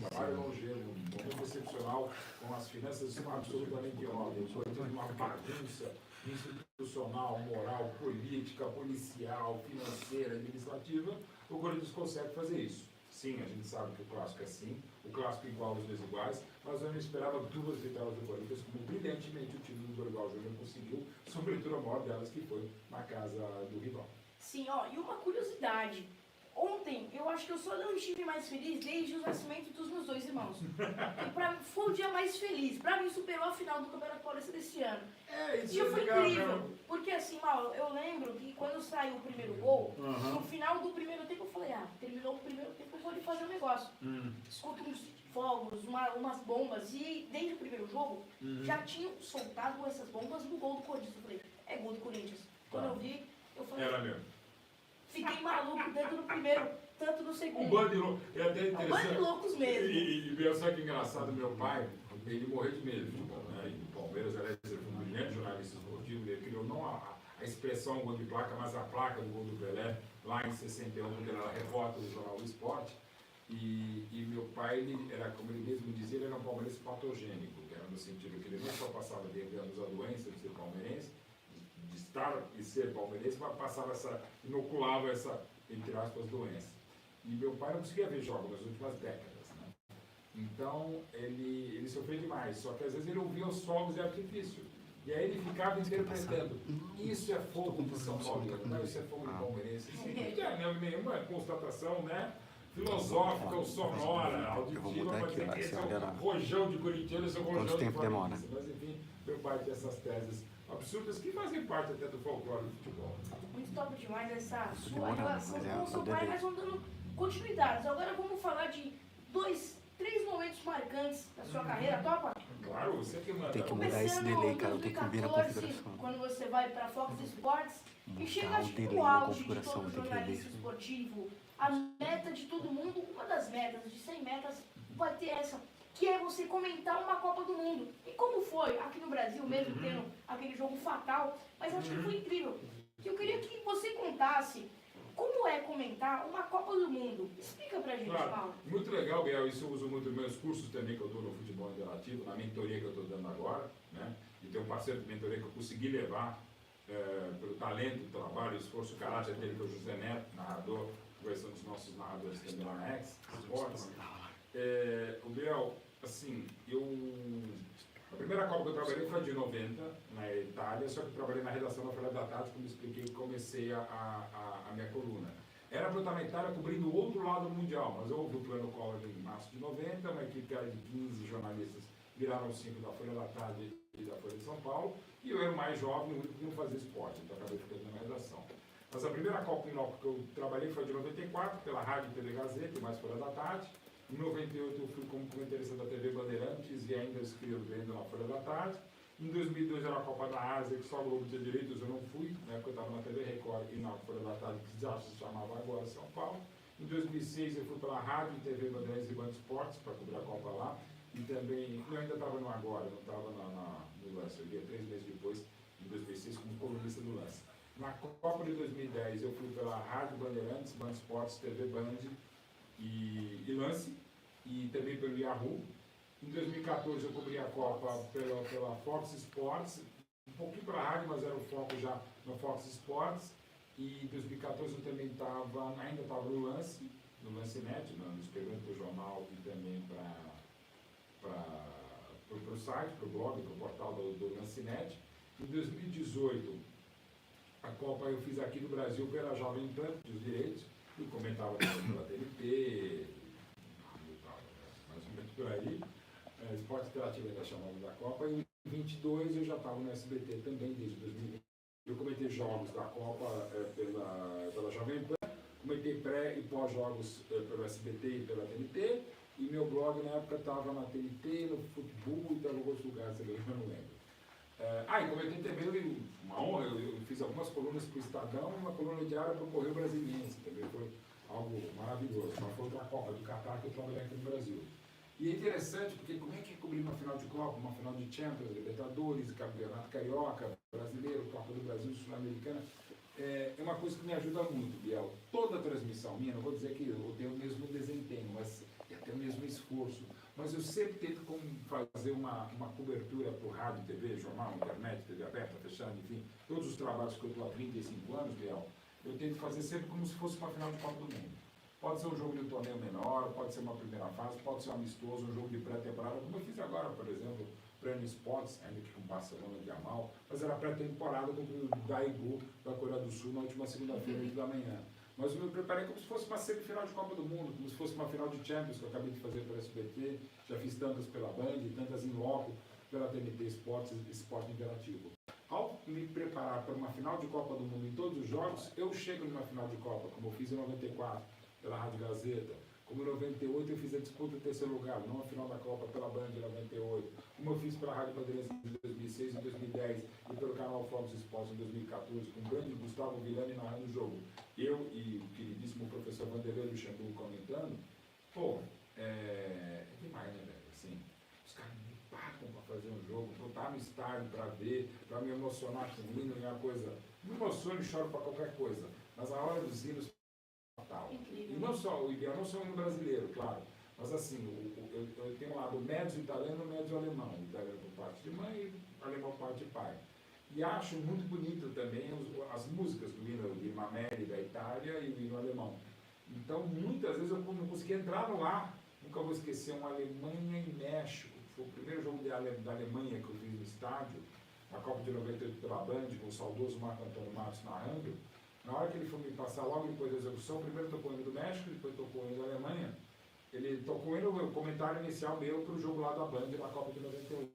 Speaker 2: trabalho longevo, um momento excepcional, com as finanças absolutamente em ordem, o Corinthians uma bagunça institucional, moral, política, policial, financeira, administrativa, o Corinthians consegue fazer isso. Sim, a gente sabe que o clássico é assim, o clássico igual os dois iguais, mas eu não esperava duas vitórias do Corinthians, como brilhantemente o time do Dorival Júnior conseguiu, sobretudo a maior delas que foi na casa do rival.
Speaker 1: Sim, ó, e uma curiosidade. Ontem, eu acho que eu só não estive mais feliz desde o nascimento dos meus dois irmãos. E pra mim foi o dia mais feliz. Pra mim superou a final do Campeonato Paulista desse ano.
Speaker 2: Isso
Speaker 1: E
Speaker 2: é
Speaker 1: foi
Speaker 2: legal,
Speaker 1: incrível.
Speaker 2: né?
Speaker 1: Porque assim, Mauro, eu lembro que quando saiu o primeiro gol, no final do primeiro tempo eu falei, terminou o primeiro tempo, eu vou ali fazer um negócio. Escuto uns fogos, umas bombas. E desde o primeiro jogo, já tinham soltado essas bombas no gol do Corinthians. Eu falei, é gol do Corinthians. Quando eu vi, eu falei...
Speaker 2: Era mesmo.
Speaker 1: Fiquei maluco tanto no primeiro, tanto no segundo.
Speaker 2: Um bando de loucos. É até
Speaker 1: Um bando de
Speaker 2: interessante.
Speaker 1: loucos mesmo.
Speaker 2: E sabe que engraçado, meu pai, ele morreu de medo de futebol, né? E o Palmeiras era um brilhante jornalista esportivo, ele criou não a expressão gol de placa, mas a placa do gol do Pelé, lá em 61, quando ele era repórter do Jornal do Esporte. E meu pai, ele era, como ele mesmo dizia, ele era um palmeirense patogênico, que era no sentido que ele não só passava de anos a doença de ser palmeirense, de estar e ser palmeirense, mas passava inoculava essa, entre aspas, doença. E meu pai não conseguia ver jogos nas últimas décadas, né? Então, ele sofreu demais, só que às vezes ele ouvia os fogos de artifício. E aí ele ficava interpretando, isso é fogo de São Paulo, não, isso é fogo de palmeirense. Isso não é nenhuma constatação, né? Filosófica ou sonora, auditiva, mas é que esse é um rojão de corintiano, esse é um rojão de flamenguista. Mas enfim, meu pai tinha essas teses absurdas que fazem parte até do folclore do futebol.
Speaker 1: Muito top demais essa sua relação com o seu pai, mas vamos dando continuidades. Agora vamos falar de 3 momentos marcantes da sua carreira, topa?
Speaker 2: Claro, você que manda.
Speaker 4: Tem que mudar esse delay, cara, tem que subir na configuração.
Speaker 1: Quando você vai para Fox Sports e chega
Speaker 4: o delay
Speaker 1: no
Speaker 4: na
Speaker 1: auge de
Speaker 4: configuração,
Speaker 1: todo
Speaker 4: tem que
Speaker 1: jornalista
Speaker 4: ver.
Speaker 1: esportivo, a meta de todo mundo, uma das metas, de 100 metas, vai ter essa, que é você comentar uma Copa do Mundo. E como foi aqui no Brasil, mesmo tendo aquele jogo fatal, mas acho que foi incrível. Eu queria que você contasse como é comentar uma Copa do Mundo. Explica pra gente,
Speaker 2: Claro,
Speaker 1: Paulo.
Speaker 2: muito legal, Biel. Isso eu uso muito nos meus cursos também, que eu dou no futebol interativo, na mentoria que eu estou dando agora, né? E tem um parceiro de mentoria que eu consegui levar pelo talento, trabalho, esforço, caráter dele, que é o José Neto, narrador, que são dos nossos narradores também lá na Ex Sports. O Biel, assim, a primeira Copa que eu trabalhei foi de 90, na Itália, só que eu trabalhei na redação da Folha da Tarde, como expliquei, comecei a minha coluna. Era para eu estar na Itália cobrindo o outro lado do Mundial, mas houve o plano Collor em março de 90, uma equipe que era de 15 jornalistas, viraram 5 da Folha da Tarde e da Folha de São Paulo, e eu era o mais jovem, o único que não fazia esporte, então acabei ficando na redação. Mas a primeira Copa que eu trabalhei foi de 94, pela Rádio e TV Gazeta, e mais Folha da Tarde. Em 98 eu fui como comentarista da TV Bandeirantes e ainda escrevendo na Folha da Tarde. Em 2002 era a Copa da Ásia, que só o Globo tinha direitos, eu não fui, né, porque eu estava na TV Record e na Folha da Tarde, que já se chamava agora São Paulo. Em 2006 eu fui pela Rádio e TV Bandeirantes e Band Esportes para cobrir a Copa lá. E também, eu ainda estava no Agora, não estava no Lance, eu ia 3 meses depois, em 2006, como colunista do Lance. Na Copa de 2010 eu fui pela Rádio Bandeirantes, Band Esportes, TV Band e Lance, e também pelo Yahoo. Em 2014 eu cobri a Copa pela Fox Sports, um pouquinho pela rádio, mas era o foco já no Fox Sports. E em 2014 eu também ainda estava no Lance Net, escrevendo para o jornal e também para o site, para o blog, para o portal do Lance Net. Em 2018 a Copa eu fiz aqui no Brasil pela Jovem Pan, dos direitos, e comentava pela TNT, mais ou menos por aí. Esporte Interativo ainda chamava da Copa. E em 2022 eu já estava no SBT também, desde 2020. Eu comentei jogos da Copa pela Jovem Pan, comentei pré e pós-jogos pelo SBT e pela TNT, e meu blog na época estava na TNT, no Futebol e estava em outros lugares, eu não lembro. E como 89, uma honra, eu fiz algumas colunas para o Estadão e uma coluna diária para o Correio Brasiliense, também foi algo maravilhoso. Mas foi outra Copa do Catar que eu trabalhei aqui no Brasil. E é interessante, porque como é que é cobrir uma final de Copa, uma final de Champions, Libertadores, Campeonato Carioca, Brasileiro, Copa do Brasil, Sul-Americana, é uma coisa que me ajuda muito, Biel. Toda transmissão minha, não vou dizer que eu tenho o mesmo desempenho, mas até o mesmo esforço, mas eu sempre tento fazer uma cobertura por rádio, TV, jornal, internet, TV aberta, fechada, enfim, todos os trabalhos que eu estou há 35 anos, Biel, eu tento fazer sempre como se fosse uma final de Copa do Mundo. Pode ser um jogo de um torneio menor, pode ser uma primeira fase, pode ser um amistoso, um jogo de pré-temporada, como eu fiz agora, por exemplo, Prêmio Sports, ainda que com Barcelona de Amal, mas era pré-temporada com o Daegu da Coreia do Sul na última segunda-feira, 8 da manhã. Mas eu me preparei como se fosse uma semifinal de Copa do Mundo, como se fosse uma final de Champions, que eu acabei de fazer pela SBT, já fiz tantas pela Band, tantas em loco pela TNT Esportes, Esporte Interativo. Ao me preparar para uma final de Copa do Mundo em todos os jogos, eu chego numa final de Copa, como eu fiz em 94, pela Rádio Gazeta, como em 98 eu fiz a disputa do terceiro lugar, não a final da Copa pela Band em 98, como eu fiz pela Rádio Bandeirantes em 2006 e 2010 e pelo canal Fomos Esportes em 2014, com o grande Gustavo Villani narrando o jogo. Eu e o queridíssimo professor Vanderlei Luxemburgo comentando, é demais, né, velho? Assim, os caras me pagam para fazer um jogo, para eu estar no estádio para ver, para me emocionar com o hino, é uma coisa. Me emociono e choro para qualquer coisa, mas a hora dos hinos e não só, o ideal não só o hino brasileiro, claro, mas assim, eu tenho um lado médio italiano e médio alemão, italiano por parte de mãe e alemão por parte de pai. E acho muito bonito também as músicas do hino de Mameli da Itália e o hino alemão. Então, muitas vezes eu não consegui entrar no ar. Nunca vou esquecer um Alemanha e México. Foi o primeiro jogo da Alemanha que eu fiz no estádio, na Copa de 98 pela Band, com o saudoso Marco Antônio Matos narrando. Na hora que ele foi me passar, logo depois da execução, primeiro tocou o hino do México, depois tocou o hino da Alemanha. Ele tocou o comentário inicial meu para o jogo lá da Band, na Copa de 98.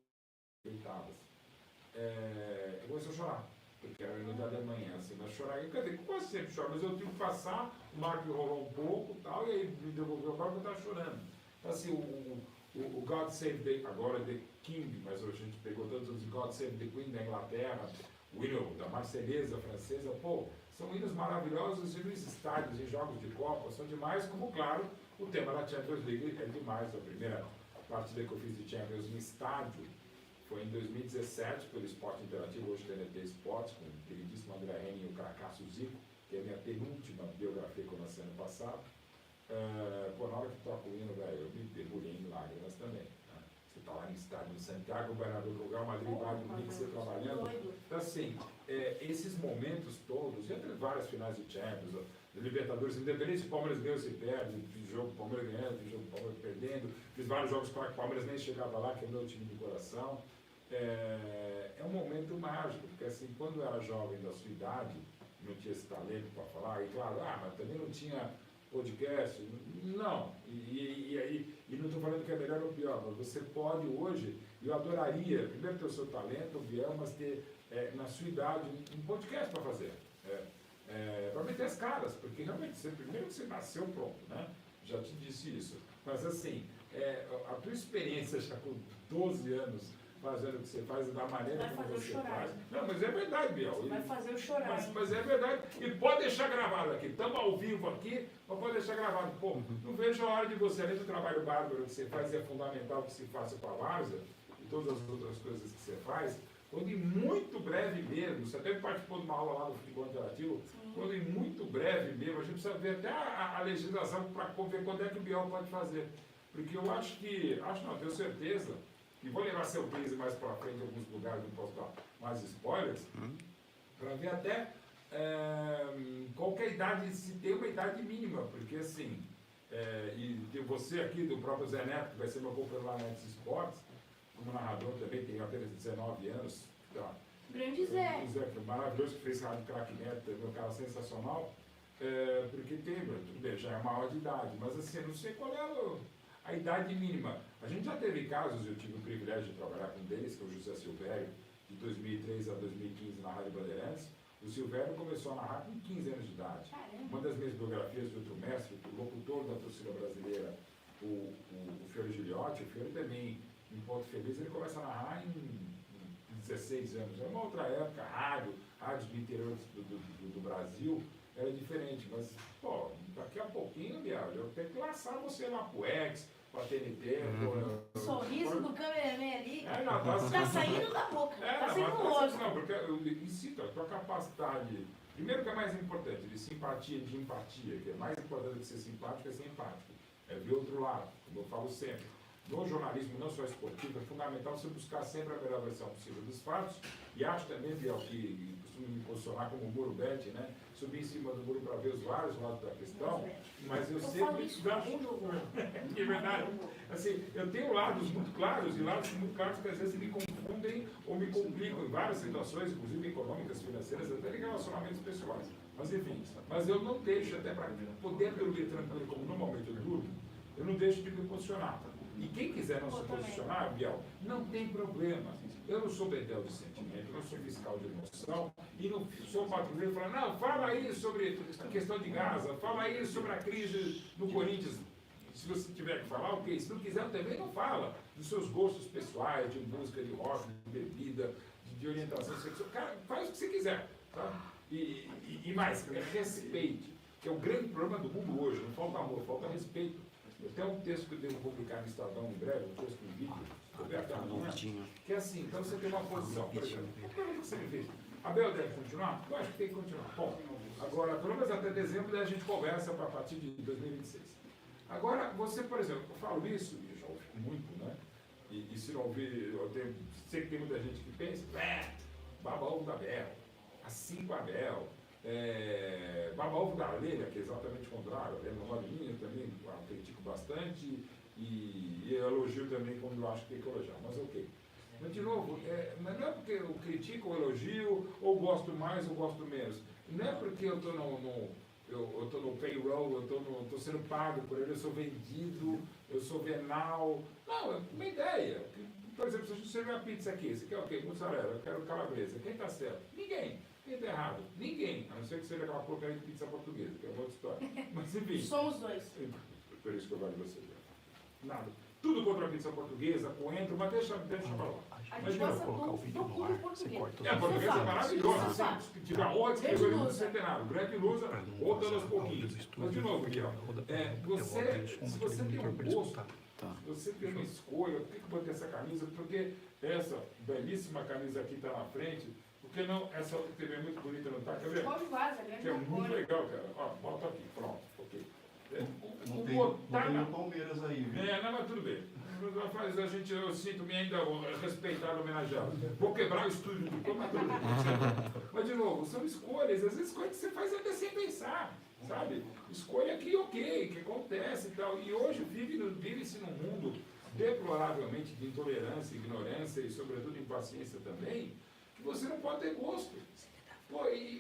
Speaker 2: Eu comecei a chorar, porque era o hino da Alemanha, assim, mas chorar, quer dizer, quase sempre choro, mas eu tive que passar, o Marco rolou um pouco e tal, e aí me devolveu o barco e eu estava chorando. Então, assim, o God Save the, agora The King, mas hoje a gente pegou todos os God Save the Queen da Inglaterra, o hino da Marselhesa francesa, são hinos maravilhosos e nos estádios, em jogos de Copa, são demais, como, claro, o tema da Champions League é demais. A primeira partida que eu fiz de Champions no estádio foi em 2017, pelo Esporte Interativo, hoje TNT Esportes, com o queridíssimo André Henning e o Cracasso Zico, que é a minha penúltima biografia que eu lancei ano passado. Na hora que toca o hino, eu me debulhei em lágrimas também. Né? Você está lá no estádio de Santiago, Bernardo do Lugar, Madrid, Bayern de Munique, você trabalhando. Então, assim, esses momentos todos, entre várias finais de Champions, Libertadores, independente se o Palmeiras ganha ou se perde, fiz jogo Palmeiras ganhando, fiz jogo Palmeiras perdendo, fiz vários jogos que o Palmeiras nem chegava lá, que é o meu time de coração. É um momento mágico, porque assim, quando eu era jovem da sua idade, não tinha esse talento para falar, e claro, mas também não tinha podcast, não, e não estou falando que é melhor ou pior, mas você pode hoje, eu adoraria, primeiro ter o seu talento, o Biel, mas ter na sua idade um podcast para fazer. Para meter as caras, porque realmente, primeiro que você nasceu pronto, né? Já te disse isso. Mas assim, a tua experiência já com 12 anos fazendo o que você faz e da maneira como você faz. Não, mas é verdade, Biel.
Speaker 1: Vai fazer eu chorar.
Speaker 2: Mas é verdade. E pode deixar gravado aqui. Estamos ao vivo aqui, mas pode deixar gravado. Não vejo a hora de você, além do trabalho bárbaro que você faz, é fundamental que se faça com a Várzea e todas as outras coisas que você faz. Quando em muito breve mesmo, você até participou de uma aula lá no Futebol Interativo, quando em muito breve mesmo, a gente precisa ver até a legislação para ver quando é que o Biel pode fazer. Porque eu tenho certeza, e vou levar seu case mais para frente em alguns lugares, não posso dar mais spoilers, para ver até qual que é a idade, se tem uma idade mínima, porque assim, e você aqui do próprio Zé Neto, que vai ser meu companheiro lá na Esportes, como narrador também, tem apenas 19 anos. Tá?
Speaker 1: Grande Zé.
Speaker 2: O Zé, que é maravilhoso, que fez Rádio Crack Neto, meu cara sensacional, porque tem, tudo bem, já é maior de idade, mas assim, eu não sei qual é a idade mínima. A gente já teve casos, eu tive o privilégio de trabalhar com um deles, que é o José Silvério, de 2003 a 2015 na Rádio Bandeirantes. O Silvério começou a narrar com 15 anos de idade.
Speaker 1: Caramba.
Speaker 2: Uma das minhas biografias de outro mestre, o locutor da torcida brasileira, o Fiore Giliotti, o Fiore também, em Ponto Feliz, ele começa a narrar em 16 anos. É uma outra época, rádios do interior do Brasil, era diferente, mas, pô, daqui a pouquinho, Biel, eu tenho que laçar você lá pro X, pra TNT,
Speaker 1: O sorriso do cameraman ali
Speaker 2: não,
Speaker 1: tá saindo da boca, tá saindo do rosto.
Speaker 2: Não, porque eu insisto, a tua capacidade, primeiro que é mais importante, de simpatia, de empatia, que é mais importante do que ser simpático, é ser empático. É ver o outro lado, como eu falo sempre. No jornalismo, não só esportivo, é fundamental você buscar sempre a melhor versão possível dos fatos, e acho também, Biel, que costumo me posicionar como Muro Bete, né? Subir em cima do muro para ver os vários lados da questão, mas eu sempre acho. É verdade. Assim, eu tenho lados muito claros e lados muito claros que às vezes me confundem ou me complicam em várias situações, inclusive econômicas, financeiras, até em relacionamentos pessoais. Mas enfim, mas eu não deixo, até para poder dormir tranquilo, como normalmente eu durmo, eu não deixo de me posicionar. E quem quiser não se posicionar, Biel, não tem problema. Eu não sou bedel de sentimento, não sou fiscal de emoção, e não sou patrulheiro falando, não, fala aí sobre a questão de Gaza, fala aí sobre a crise no Corinthians. Se você tiver que falar, ok. Se não quiser, também não fala dos seus gostos pessoais, de música, de rock, de bebida, de orientação sexual. Cara, faz o que você quiser, tá? E mais, respeite, que é o grande problema do mundo hoje. Não falta amor, falta respeito. Eu tenho um texto que eu devo publicar no Estadão em breve, um texto em vídeo, que é assim, então você tem uma posição, por exemplo, uma pergunta que você me fez. Abel deve continuar? Eu acho que tem que continuar. Bom, agora, pelo menos até dezembro, daí a gente conversa para a partir de 2026. Agora, você, por exemplo, eu falo isso, e já ouvi muito, né? E se não ouvir, sei que tem muita gente que pensa, baba ovo da Abel, assim com a Abel, baba ovo da Leila, que é exatamente o contrário, ela não é minha, também a critico bastante, e elogio também quando eu acho que tem que elogiar, mas ok. Mas, de novo, não é porque eu critico ou elogio, ou gosto mais ou gosto menos. Não é porque eu estou no payroll, eu estou sendo pago por ele, eu sou vendido, eu sou venal. Não, é uma ideia. Por exemplo, se a gente servir uma pizza aqui, você quer o quê? Mussarela, eu quero calabresa. Quem está certo? Ninguém. Quem está errado? Ninguém. A não ser que seja aquela porcaria de pizza portuguesa, que é uma outra história. Mas, enfim.
Speaker 1: Somos dois.
Speaker 2: Por isso que eu gosto de você. Nada. Tudo contra a pizza portuguesa, coentro, mas deixa pra lá.
Speaker 1: A gente gosta do clube português.
Speaker 2: A portuguesa é maravilhosa. Se tiver a honra de escrever o centenário, grande lusa, voltando aos pouquinhos. Mas, de novo, Guilherme, se você tem um gosto, se você tem uma escolha, por que eu botei essa camisa? Porque essa belíssima camisa aqui está na frente. Porque não, essa outra TV é muito bonita, não está? Quer ver?
Speaker 1: Pode vaza,
Speaker 2: que é muito legal, cara. Ó, bota aqui, pronto, ok.
Speaker 3: Não tem o Palmeiras aí, viu?
Speaker 2: Não, mas tudo bem. Eu sinto-me ainda respeitado, homenageado. Vou quebrar o estúdio de como, mas tudo bem. Mas, de novo, são escolhas, às vezes coisas que você faz até sem pensar, sabe? Escolha que, ok, que acontece e tal. E hoje vive-se num mundo deploravelmente de intolerância, ignorância e, sobretudo, impaciência também, que você não pode ter gosto.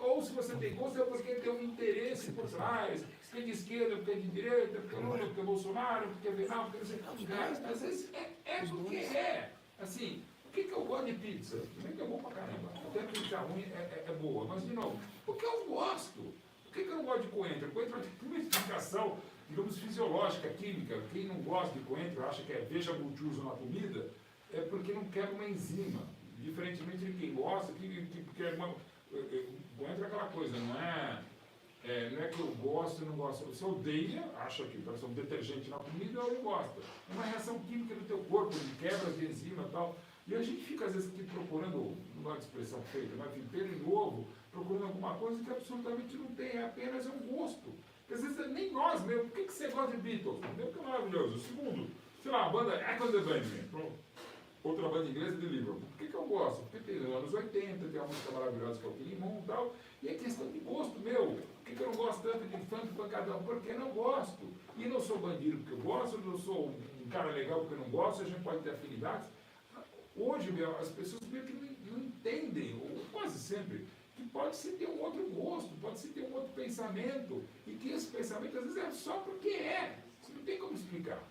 Speaker 2: Ou se você tem gosto é porque tem um interesse por trás, porque é de esquerda, porque é de direita, porque é Lula, porque é Bolsonaro, porque é Venal, porque não sei o que. Às vezes é porque é. Assim, por que eu gosto de pizza? Primeiro que é bom pra caramba. Até pizza ruim é boa, mas de novo, porque eu gosto. Por que eu não gosto de coentro? Coentro tem uma explicação, digamos, fisiológica, química. Quem não gosta de coentro, acha que é veja multiuso na comida, é porque não quer uma enzima. Diferentemente de quem gosta, que quer uma. Coentro é aquela coisa, não é que eu gosto e não gosto. Você odeia, acha que parece um detergente na comida ou não gosta. É uma reação química do teu corpo, de quebras de enzima e tal. E a gente fica, às vezes, aqui procurando, não gosto de expressão feita, mas enfim, pelo novo, procurando alguma coisa que absolutamente não tem, é apenas um gosto. Porque às vezes nem nós mesmo. Por que você gosta de Beatles? Primeiro que é maravilhoso. Segundo, sei lá, a banda Echo the Bunnymen. Outra banda inglesa de Liverpool. Por que eu gosto? Porque tem nos anos 80, tem uma música maravilhosa que é o Limão e tal, e é questão de gosto meu. Por que eu não gosto tanto de funk pancadão? Porque não gosto. E não sou bandido porque eu gosto, não sou um cara legal porque eu não gosto, a gente pode ter afinidades. Hoje, as pessoas meio que não entendem, ou quase sempre, que pode-se ter um outro gosto, pode-se ter um outro pensamento, e que esse pensamento às vezes é só porque é. Você não tem como explicar.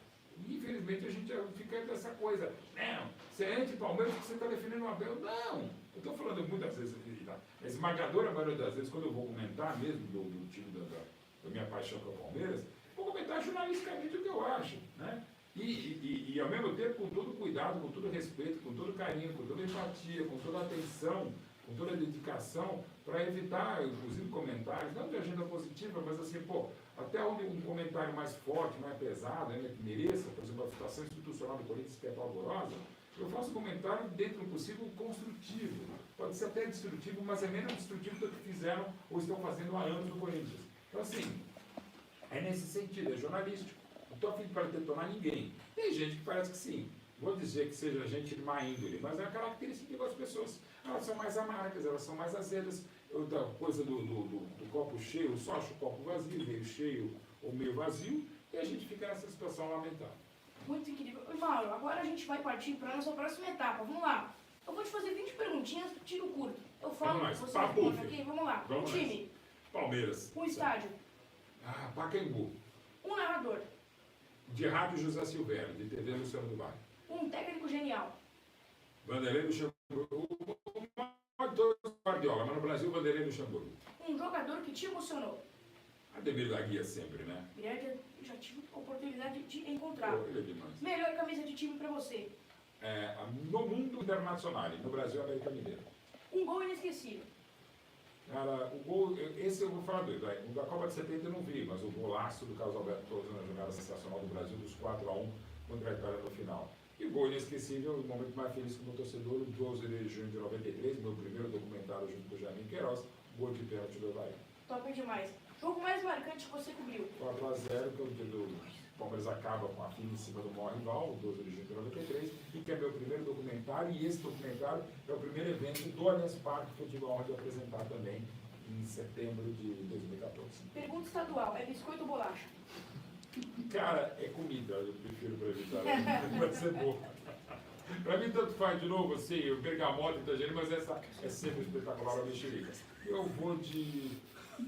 Speaker 2: Infelizmente a gente fica dessa coisa, não, você é anti-Palmeiras porque você está defendendo o Abel. Não, eu estou falando muitas vezes, a esmagadora maioria das vezes, quando eu vou comentar mesmo do time da minha paixão com o Palmeiras, vou comentar jornalisticamente o que eu acho, né? E ao mesmo tempo com todo cuidado, com todo respeito, com todo carinho, com toda empatia, com toda atenção, com toda dedicação, para evitar, inclusive, comentários, não de agenda positiva, mas assim, pô, até onde um comentário mais forte, mais pesado, ainda que mereça, por exemplo, a situação institucional do Corinthians, que é pavorosa, eu faço um comentário dentro do possível construtivo. Pode ser até destrutivo, mas é menos destrutivo do que fizeram ou estão fazendo há anos no Corinthians. Então, assim, é nesse sentido, é jornalístico. Não estou afim para detonar ninguém. Tem gente que parece que sim. Vou dizer que seja gente de má índole, mas é a característica das pessoas. Elas são mais amargas, elas são mais azedas. Da coisa do copo cheio, só acho o copo vazio, meio cheio ou meio vazio, e a gente fica nessa situação lamentável.
Speaker 1: Muito incrível. Mauro, agora a gente vai partir para a nossa próxima etapa. Vamos lá. Eu vou te fazer 20 perguntinhas, tiro curto. Eu falo, você responde aqui. Vamos lá.
Speaker 2: Vamos
Speaker 1: um time.
Speaker 2: Palmeiras.
Speaker 1: Um estádio.
Speaker 2: Pacaembu.
Speaker 1: Um narrador.
Speaker 2: De rádio, José Silvério. De TV, Luciano do Bairro.
Speaker 1: Um técnico genial.
Speaker 2: Vanderlei Luxemburgo. Guardiola, mas no Brasil, Vanderlei Luxemburgo.
Speaker 1: Um jogador que te emocionou.
Speaker 2: Ademir da Guia sempre, né?
Speaker 1: Grande, já tive a oportunidade de encontrar.
Speaker 2: Ele é demais.
Speaker 1: Melhor camisa de time para você.
Speaker 2: No mundo internacional, no Brasil, América Mineira.
Speaker 1: Um gol inesquecível.
Speaker 2: Cara, o gol, esse eu vou falar dele, o da Copa de 70 eu não vi, mas o golaço do Carlos Alberto Torres na jogada sensacional do Brasil, dos 4-1 contra a Itália no final. E o gol inesquecível, o momento mais feliz como torcedor, o 12 de junho de 93, meu primeiro documentário junto com o Jaime Queiroz, gol de pênalti do Bahia.
Speaker 1: Top demais. Jogo mais marcante que você cobriu.
Speaker 2: 4-0, que é o dia do Palmeiras acaba com a fila em cima do maior rival, o 12 de junho de 93, e que é meu primeiro documentário, e esse documentário é o primeiro evento do Allianz Parque que eu tive a honra de apresentar também em setembro de 2014.
Speaker 1: Pergunta estadual, é biscoito ou bolacha?
Speaker 2: Cara, é comida, eu prefiro para evitar, vai ser bom. Para mim, tanto faz de novo, assim, o bergamota e tangerina, mas essa é sempre espetacular, a mexerica. Eu vou de...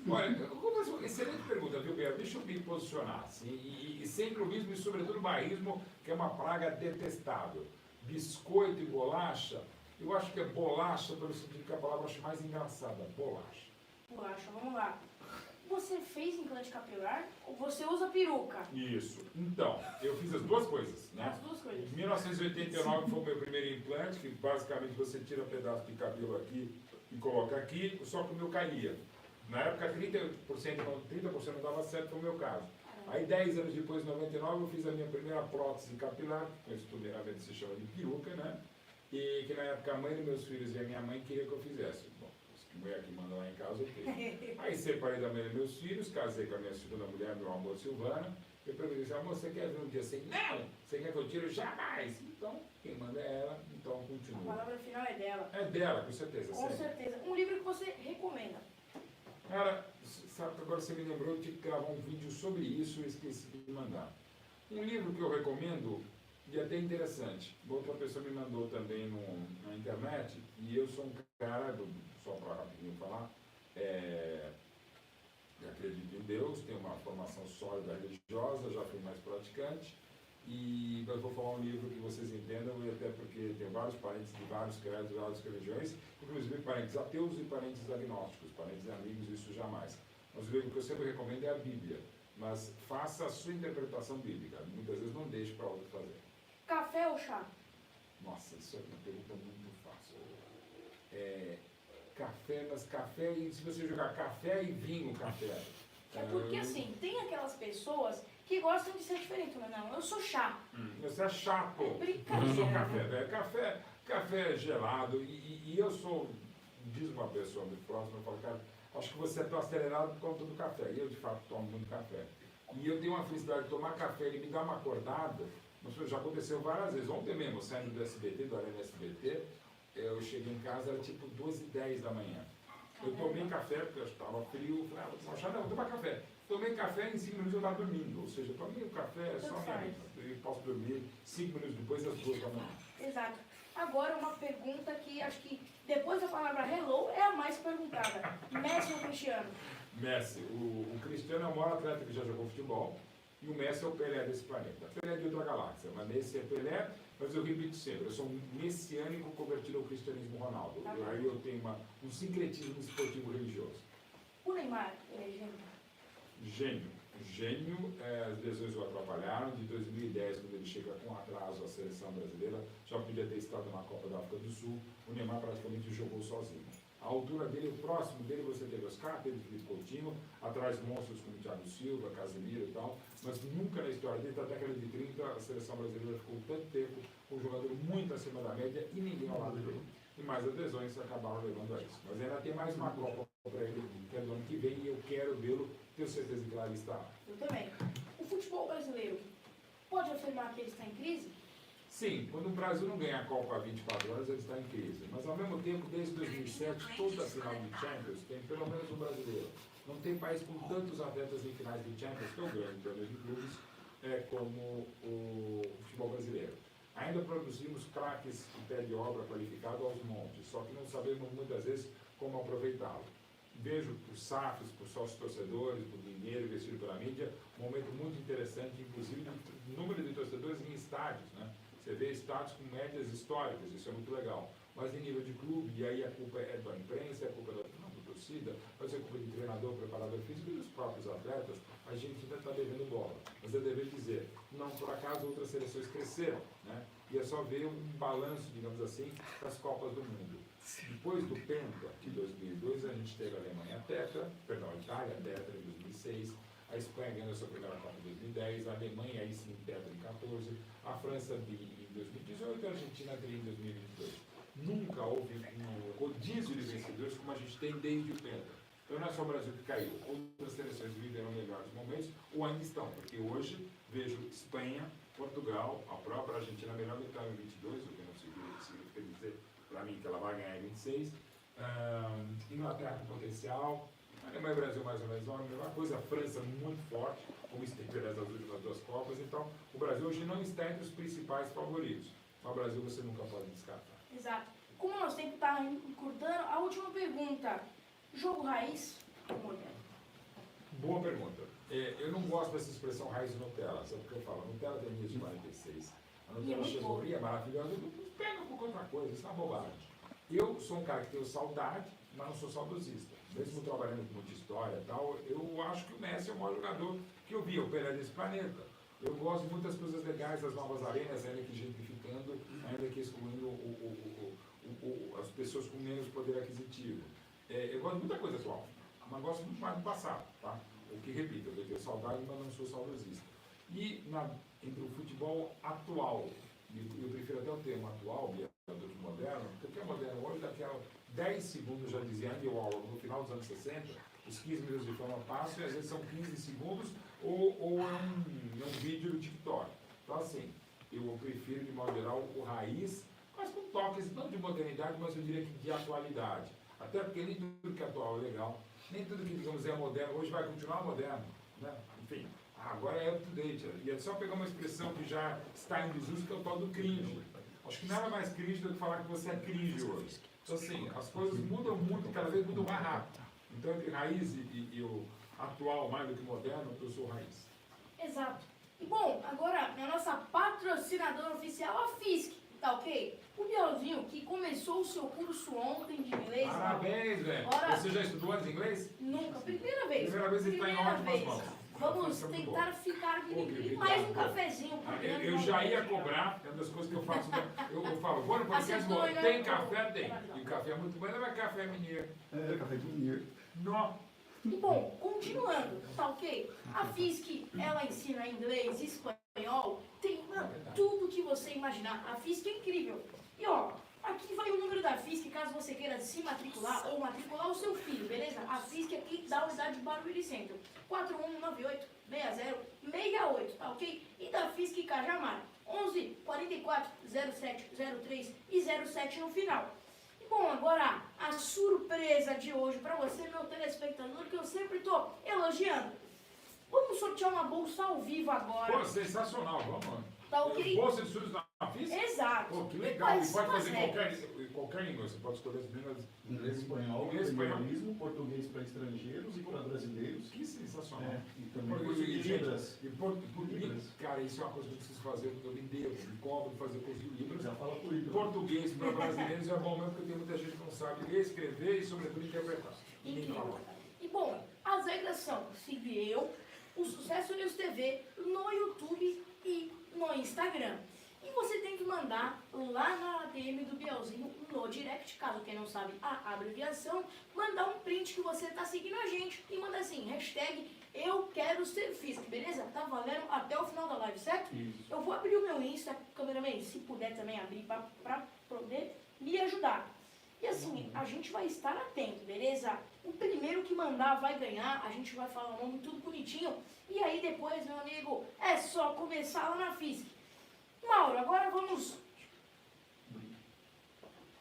Speaker 2: Olha, eu vou fazer uma excelente pergunta, viu, Beto? Deixa eu me posicionar, assim, e sem clubismo e, sobretudo, barrismo, que é uma praga detestável. Biscoito e bolacha, eu acho que é bolacha, pelo sentido que a palavra eu acho mais engraçada, bolacha.
Speaker 1: Bolacha, vamos lá. Você fez implante capilar ou você usa peruca?
Speaker 2: Isso. Então, eu fiz as duas coisas, né?
Speaker 1: As duas coisas.
Speaker 2: Em 1989 foi o meu primeiro implante, que basicamente você tira um pedaço de cabelo aqui e coloca aqui, só que o meu caía. Na época 30% não dava certo, foi o meu caso. Aí 10 anos depois, em 99, eu fiz a minha primeira prótese capilar, que costumeiramente se chama de peruca, né? E que na época a mãe dos meus filhos e a minha mãe queria que eu fizesse. Bom, a mulher que manda lá em casa, eu fiz. Aí separei da mãe dos meus filhos, casei com a minha segunda mulher, meu amor Silvana. Eu perguntei assim, amor, você quer ver um dia assim? Não! Você quer que eu tire? Jamais! Então, quem manda é ela, então
Speaker 1: A
Speaker 2: continua.
Speaker 1: palavra final é dela.
Speaker 2: É dela, com certeza.
Speaker 1: Com
Speaker 2: sempre.
Speaker 1: certeza. Um livro que você recomenda.
Speaker 2: Cara, sabe que agora você me lembrou, eu tinha que gravar um vídeo sobre isso e esqueci de mandar. Um livro que eu recomendo, e até interessante, outra pessoa me mandou também na internet, e eu sou um cara, só para rapidinho falar, eu acredito em Deus, tenho uma formação sólida religiosa, já fui mais praticante, e eu vou falar um livro que vocês entendam, e até porque tem vários parentes de vários credos, várias religiões, inclusive parentes ateus e parentes agnósticos, parentes amigos, isso jamais. Mas o livro que eu sempre recomendo é a Bíblia, mas faça a sua interpretação bíblica, muitas vezes não deixe para outro fazer.
Speaker 1: Café ou chá?
Speaker 2: Nossa, isso é uma pergunta muito fácil. Café, mas café, e se você jogar café e vinho, café?
Speaker 1: É porque assim, tem aquelas pessoas que gostam de ser diferente. Mas não, eu sou chá.
Speaker 2: Você é chato.
Speaker 1: É brincadeira.
Speaker 2: Eu sou café, velho. Café gelado. E eu sou, diz uma pessoa muito próxima, eu falo, cara, acho que você é tão acelerado por conta do café. E eu, de fato, tomo muito café. E eu tenho uma felicidade de tomar café, ele me dá uma acordada. Já aconteceu várias vezes. Ontem mesmo, saindo do SBT, do Arena SBT, eu cheguei em casa, era tipo 2h10 da manhã. Eu tomei café, porque eu estava frio, falei, vou achar, não, vou tomar café. Tomei café e em 5 minutos eu estava dormindo. Ou seja, tomei o café só minha vida. Eu posso dormir 5 minutos depois, às 2 da manhã.
Speaker 1: Exato. Agora uma pergunta que acho que depois da palavra hello é a mais perguntada. Messi ou Cristiano?
Speaker 2: Messi. O Cristiano é o maior atleta que já jogou futebol. E o Messi é o Pelé desse planeta. Pelé é de outra galáxia, mas Messi é Pelé. Mas eu repito sempre, eu sou um messiânico convertido ao cristianismo Ronaldo. Aí eu tenho um sincretismo esportivo religioso.
Speaker 1: O Neymar, ele é gênio.
Speaker 2: Gênio. gênio, as lesões o atrapalharam. De 2010, quando ele chega com atraso à seleção brasileira, já podia ter estado na Copa da África do Sul, o Neymar praticamente jogou sozinho. A altura dele, o próximo dele, você teve Oscar, teve Felipe Coutinho, atrás monstros como Thiago Silva, Casemiro e tal, mas nunca na história dele, da década de 30, a seleção brasileira ficou tanto tempo com um jogador muito acima da média e ninguém ao lado dele. E mais as lesões acabaram levando a isso. Mas ainda tem mais uma Copa para ele, que é do ano que vem, e eu quero vê-lo, tenho certeza que lá ele está.
Speaker 1: Eu também. O futebol brasileiro pode afirmar que ele está em crise?
Speaker 2: Sim, quando o Brasil não ganha a Copa há 24 horas, ele está em crise. Mas, ao mesmo tempo, desde 2007, toda a final de Champions tem pelo menos um brasileiro. Não tem país com tantos atletas em finais de Champions, tão grande em termos de clubes, como o futebol brasileiro. Ainda produzimos craques de pé de obra qualificado aos montes, só que não sabemos muitas vezes como aproveitá-lo. Vejo por SAFs, por sócios torcedores, por dinheiro investido pela mídia, um momento muito interessante, inclusive do número de torcedores em estádios, né? Você vê estádios com médias históricas, isso é muito legal. Mas em nível de clube, e aí a culpa é da imprensa, é a culpa da torcida, pode ser culpa de treinador, preparador físico e dos próprios atletas, a gente ainda está devendo bola. Mas eu devo dizer, não por acaso outras seleções cresceram, né? E é só ver um balanço, digamos assim, das Copas do Mundo. Depois do Penta, de 2002, a gente teve a Alemanha tetra, perdão, a Itália tetra em 2006, a Espanha ganhou sua primeira Copa em 2010, a Alemanha aí sim tetra em 14, a França em 2018 e a Argentina em 2022. Nunca houve um rodízio de vencedores como a gente tem desde o Penta. Então não é só o Brasil que caiu, outras seleções viveram melhores momentos, ou ainda estão, porque hoje vejo Espanha, Portugal, a própria Argentina melhor do que estava em 22, o que não significa dizer para mim que ela vai ganhar em 26, Inglaterra com potencial, Alemanha e Brasil mais ou menos a mesma coisa, a França muito forte, como esteve nas últimas duas Copas, então o Brasil hoje não está entre os principais favoritos, mas o Brasil você nunca pode descartar.
Speaker 1: Exato. Como o nosso tempo está encurtando, a última pergunta, jogo raiz ou moderno?
Speaker 2: Boa pergunta. Eu não gosto dessa expressão raiz Nutella, sabe o que eu falo? Nutella tem início de 46, a Nutella chegou e é maravilhosa, pega por outra coisa, isso é uma bobagem. Eu sou um cara que tenho saudade, mas não sou saudosista. Mesmo trabalhando com muita história e tal, eu acho que o Messi é o maior jogador que eu vi, eu Pelé desse planeta. Eu gosto de muitas coisas legais das novas arenas, ainda que gentrificando, ainda que excluindo as pessoas com menos poder aquisitivo. Eu gosto de muita coisa atual, mas gosto muito mais do passado, tá? O que repito, eu tenho saudade, mas não sou saudosista. E entre o futebol atual, eu prefiro até o termo atual, do que moderno, porque o que é moderno hoje, daqui a 10 segundos, já dizia Andy Warhol, no final dos anos 60, os 15 minutos de fama passam e às vezes são 15 segundos ou é um vídeo do TikTok. Então assim, eu prefiro de modo geral o raiz, mas com toques não de modernidade, mas eu diria que de atualidade. Até porque nem tudo que é atual é legal, nem tudo que digamos é moderno, hoje vai continuar moderno, né? Enfim, agora é up-to-date. E é só pegar uma expressão que já está em desuso, que é o tal do cringe. Acho que nada mais cringe do que falar que você é cringe hoje. Então assim, as coisas mudam muito, cada vez mudam mais rápido. Então entre raiz e o atual mais do que moderno, eu sou raiz.
Speaker 1: Exato. E bom, agora a nossa patrocinadora oficial, a FISC, tá ok? O Bielzinho, que começou o seu curso ontem de inglês.
Speaker 2: Parabéns, velho. Você já estudou antes inglês?
Speaker 1: Nunca. Primeira vez.
Speaker 2: Primeira vez ele está em ótimas mãos.
Speaker 1: Vamos tentar ficar aqui. Mais um cafezinho.
Speaker 2: Eu já ia cobrar, é uma das coisas que eu faço. Eu falo, bora no podcast, tem café? Tem. E o café é muito bom, não é café mineiro.
Speaker 3: É, café de mineiro.
Speaker 2: Não.
Speaker 1: E bom, continuando, tá ok? A FISC, ela ensina inglês, espanhol, tem tudo que você imaginar. A FISC é incrível. E ó, aqui vai o número da FISC, caso você queira se matricular ou matricular o seu filho, beleza? A FISC aqui da unidade de Barueri Centro. 4198-6068, tá ok? E da FISC Cajamar, 11 44 07 03 e 07 no final. Bom, agora a surpresa de hoje para você, meu telespectador, que eu sempre estou elogiando. Vamos sortear uma bolsa ao vivo agora.
Speaker 2: Pô, sensacional, vamos.
Speaker 1: Tá ok?
Speaker 2: Bolsa de estudos da FISC?
Speaker 1: Exato.
Speaker 2: Pô, que legal. E pode fazer
Speaker 1: regras.
Speaker 2: qualquer língua, você pode escolher as línguas.
Speaker 3: Inglês, espanhol, empreendedorismo, português para estrangeiros e para brasileiros.
Speaker 2: Que sensacional.
Speaker 3: E também curso de Libras.
Speaker 2: Libras. Cara, isso é uma coisa que eu preciso fazer, porque eu me devo, me cobro de fazer curso de Libras.
Speaker 3: Já fala por Libras.
Speaker 2: Português para brasileiros é bom mesmo, porque tem muita gente que não sabe ler, escrever e, sobretudo, interpretar.
Speaker 1: Incrível. E bom, as regras são, se eu, o Sucesso News TV no YouTube e no Instagram. E você tem que mandar lá na DM do Bielzinho, no direct, caso quem não sabe a abreviação, mandar um print que você tá seguindo a gente e manda assim, hashtag eu quero ser Fisk, beleza? Tá valendo até o final da live, certo?
Speaker 3: Isso.
Speaker 1: Eu vou abrir o meu Insta, cameraman, se puder também abrir pra poder me ajudar. E assim, a gente vai estar atento, beleza? O primeiro que mandar vai ganhar, a gente vai falar o nome tudo bonitinho. E aí depois, meu amigo, é só começar lá na Fisk. Mauro, agora vamos...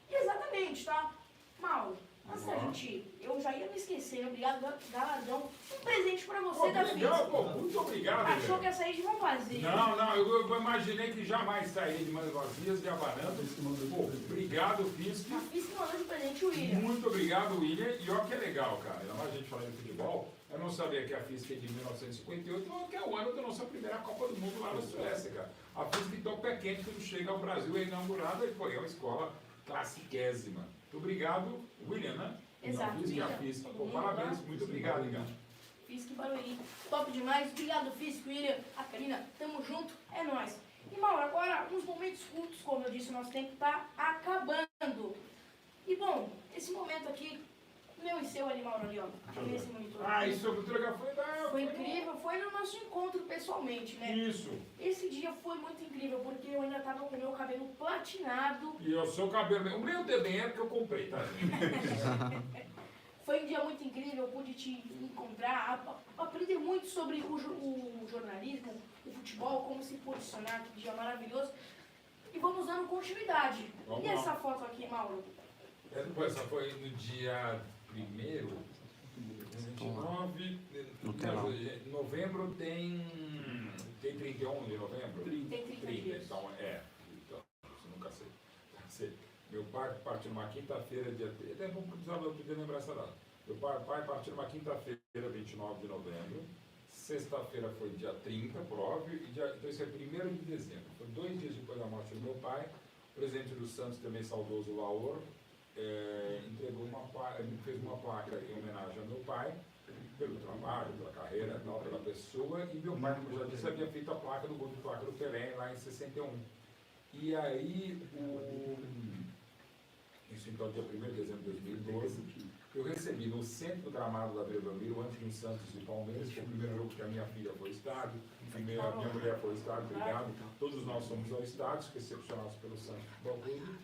Speaker 1: Exatamente, tá? Mauro, antes da gente... Eu já ia me esquecer, obrigado, galadão. Um presente pra você da Fisk.
Speaker 2: Legal, pô, muito obrigado.
Speaker 1: Achou que ia sair de mão vazia.
Speaker 2: Não, eu imaginei que jamais sairia de mãos vazias, de abanando. Pô, obrigado, Fisk.
Speaker 1: A Fisk mandou de presente o William.
Speaker 2: Muito obrigado, William. E olha que legal, cara. Ainda mais a gente falando de futebol. Eu não sabia que a Fisk é de 1958, que é o ano da nossa primeira Copa do Mundo lá na Suécia, cara. A Fisk tá o pé quente quando chega ao Brasil, é inaugurada e foi uma escola classiquésima. Muito obrigado, William, né?
Speaker 1: Exato,
Speaker 2: Fisk e a
Speaker 1: William.
Speaker 2: Fisk.
Speaker 1: Todo
Speaker 2: Pô,
Speaker 1: mundo
Speaker 2: parabéns,
Speaker 1: lá.
Speaker 2: muito obrigado, cara.
Speaker 1: Fisk Barueri, top demais. Obrigado, Fisk, William, a Karina, tamo junto, é nóis. E Mauro, agora, uns momentos curtos, como eu disse, o nosso tempo tá acabando. E bom, esse momento aqui, meu e seu ali, Mauro, ali, ó, nesse monitor.
Speaker 2: Isso muito legal.
Speaker 1: Foi incrível, foi no nosso encontro pessoalmente, né?
Speaker 2: Isso.
Speaker 1: Esse dia foi muito incrível, porque eu ainda tava com o meu cabelo platinado.
Speaker 2: E o seu cabelo, o meu também é porque eu comprei, tá?
Speaker 1: Foi um dia muito incrível, eu pude te encontrar, aprender muito sobre o jornalismo, o futebol, como se posicionar, que dia maravilhoso. E vamos dando continuidade.
Speaker 2: Vamos
Speaker 1: E
Speaker 2: lá.
Speaker 1: essa foto aqui, Mauro?
Speaker 2: Essa foi no dia 1º, 29, novembro tem 31 de novembro?
Speaker 1: Tem 30 dias.
Speaker 2: Então, então, você nunca sei. Meu pai partiu numa quinta-feira, até vamos poder lembrar essa data. Meu pai partiu numa quinta-feira, 29 de novembro. Sexta-feira foi dia 30, prove, então isso é 1º de dezembro. Foi 2 dias depois da morte do meu pai. O presidente do Santos, também saudoso Laor, fez uma placa em homenagem ao meu pai, pelo trabalho, pela carreira, tal, pela pessoa, e meu pai, como eu já disse, havia feito a placa do gol de placa do Pelé lá em 61. E aí, isso então dia 1º de dezembro de 2012, eu recebi no centro do gramado da Vila Belmiro, antes de Santos e Palmeiras, foi o primeiro jogo que a minha filha foi ao estádio, a minha mulher foi ao estádio, obrigado. Todos nós fomos ao estádio, recepcionados pelo Santos Futebol Clube,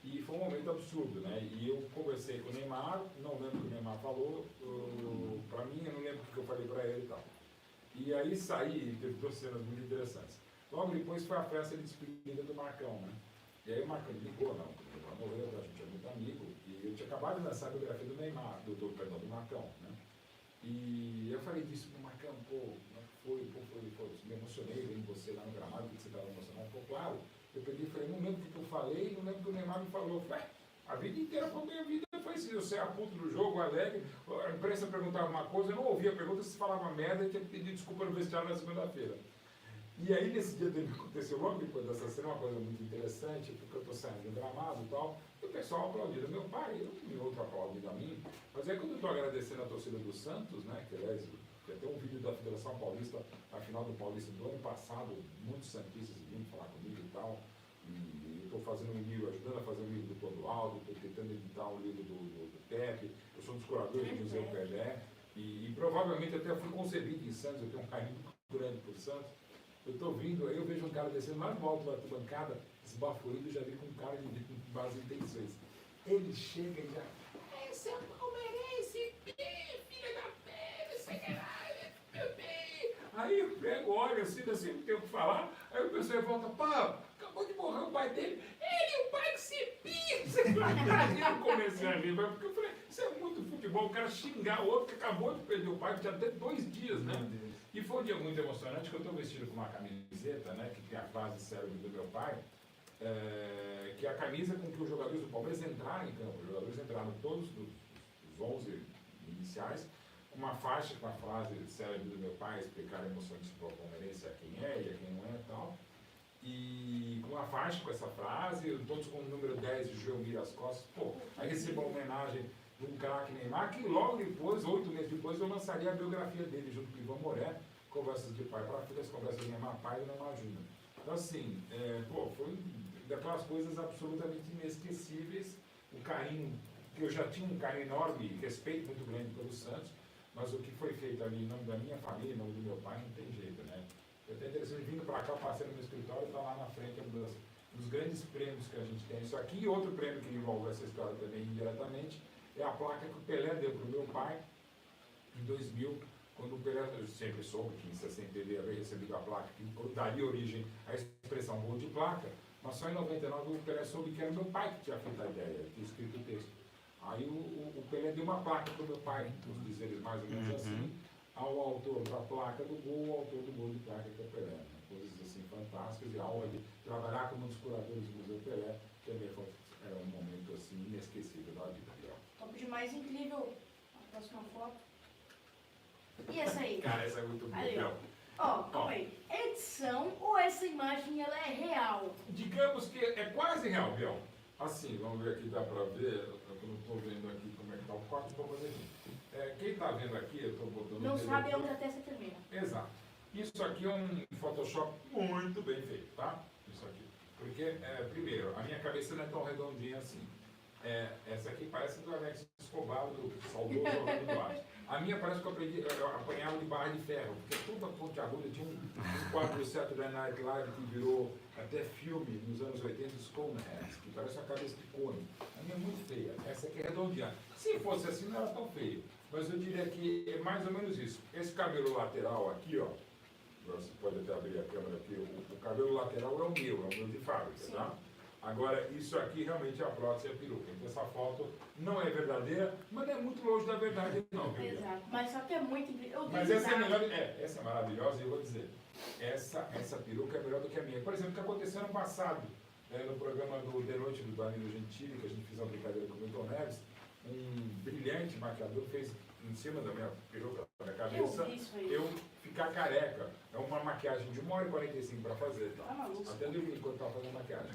Speaker 2: e foi um momento absurdo, né? E eu conversei com o Neymar, não lembro o que o Neymar falou, para mim, eu não lembro o que eu falei para ele e tal. E aí saí, teve 2 cenas muito interessantes. Logo depois foi a festa de despedida do Marcão, né? E aí o Marcão me ligou, não, o Neymar morreu, a gente é muito amigo, e eu tinha acabado de lançar a biografia do Neymar, do Marcão, né? E eu falei disso pro Marcão, pô, como é que foi, me emocionei vendo você lá no gramado, que você estava emocionado, pô, claro. Eu peguei e falei, não lembro o que eu falei, não lembro o que o Neymar me falou. Eu falei, a vida inteira foi minha vida, foi assim, eu saí a puto do jogo, alegre, a imprensa perguntava uma coisa, eu não ouvia a pergunta, se falava merda, e tinha que pedir desculpa no vestiário na segunda-feira. E aí, nesse dia dele, aconteceu logo depois dessa cena, uma coisa muito interessante, porque eu estou saindo do gramado e tal, e o pessoal aplaudindo meu pai, eu não vi outro aplaudindo a mim, mas aí quando eu estou agradecendo a torcida do Santos, né, que aliás, tem até um vídeo da Federação Paulista, a final do Paulista do ano passado, muitos santistas vindo falar comigo e tal, e eu estou fazendo um livro, ajudando a fazer um livro do Clodoaldo, estou tentando editar um livro do Pepe, eu sou um dos curadores do Museu Pelé, e provavelmente até fui concebido em Santos, eu tenho um carinho muito grande por Santos. Eu estou vindo, aí eu vejo um cara descendo lá no alto da bancada, esbaforido, já vi com um cara de más intenções. Ele chega e já, esse é palmeirense, filha da pele, sei que lá, meu bem. Aí eu pego, olho assim, não sei o que tenho que falar, aí o pessoal volta, pá, acabou de morrer o pai dele, ele e o pai que se pisa. Aí eu comecei a rir, porque eu falei, isso é muito futebol, o cara xingar o outro que acabou de perder o pai, que tinha até 2 dias, né? E foi um dia muito emocionante, que eu estou vestido com uma camiseta, né, que tem a frase célebre do meu pai, que é a camisa com que os jogadores do Palmeiras entraram em campo. Os jogadores entraram todos, os 11 iniciais, com uma faixa com a frase célebre do meu pai, explicar a emoção de futebol palmeirense, a quem é e a quem não é e tal. E com uma faixa com essa frase, todos com o número 10 de Joelmir às costas. Pô, aí recebo uma homenagem de um craque Neymar, que logo depois, 8 meses depois, eu lançaria a biografia dele junto com o Ivan Moré, conversas de pai para filho, as conversas de Neymar pai e Neymar Júnior. Então, assim, foi daquelas coisas absolutamente inesquecíveis, o carinho, que eu já tinha um carinho enorme e respeito muito grande pelo Santos, mas o que foi feito ali em nome da minha família, em nome do meu pai, não tem jeito, né? Eu até interessante, vindo para cá, passei no meu escritório, está lá na frente um dos grandes prêmios que a gente tem. Isso aqui, e outro prêmio que envolve essa história também indiretamente, é a placa que o Pelé deu para o meu pai em 2000, quando o Pelé, eu sempre soube que em 60 ele havia recebido a placa que daria origem à expressão gol de placa, mas só em 99 o Pelé soube que era o meu pai que tinha feito a ideia, tinha escrito o texto. Aí o Pelé deu uma placa para o meu pai, os dizeres mais ou menos assim, ao autor da placa do gol, ao autor do gol de placa que é o Pelé. Né? Coisas assim fantásticas, e a aula de trabalhar como um dos curadores do Museu Pelé, também foi um momento assim inesquecível da vida.
Speaker 1: Top demais, incrível. A próxima foto. E essa aí?
Speaker 2: Cara, essa é muito boa.
Speaker 1: Ali, ó, calma aí. É edição ou essa imagem ela é real?
Speaker 2: Digamos que é quase real, Biel. Assim, vamos ver aqui, dá para ver. Eu não estou vendo aqui como é que está o corte, vou fazer aqui. Quem está vendo aqui, eu estou botando...
Speaker 1: Não sabe onde a testa termina.
Speaker 2: Exato. Isso aqui é um Photoshop muito bem feito, tá? Isso aqui. Porque, primeiro, a minha cabeça não é tão redondinha assim. Essa aqui parece do Alex Escobar, do saudoso Orlando Duarte. A minha parece que eu apanhava de barra de ferro, porque toda ponte aguda tinha um quadro do Saturday Night Live que virou até filme nos anos 80, os Coneheads, que parece uma cabeça de cone. A minha é muito feia, essa aqui é redondinha. Se fosse assim, não era tão feio, mas eu diria que é mais ou menos isso. Esse cabelo lateral aqui, ó, você pode até abrir a câmera aqui, o cabelo lateral é o meu de fábrica,
Speaker 1: Sim.
Speaker 2: tá? Agora, isso aqui realmente é a prótese e a peruca. Então, essa foto não é verdadeira, mas não é muito longe da verdade, não. Viu?
Speaker 1: Exato. Mas só que é muito incrível.
Speaker 2: Mas essa é melhor, essa é maravilhosa, e eu vou dizer, essa peruca é melhor do que a minha. Por exemplo, o que aconteceu ano passado, no programa do De Noite do Danilo Gentili, que a gente fez uma brincadeira com o Milton Neves, um brilhante maquiador fez em cima da minha peruca, da minha cabeça, eu ficar careca. É uma maquiagem de 1h45 para fazer. Tá? Até dormir enquanto estava fazendo maquiagem.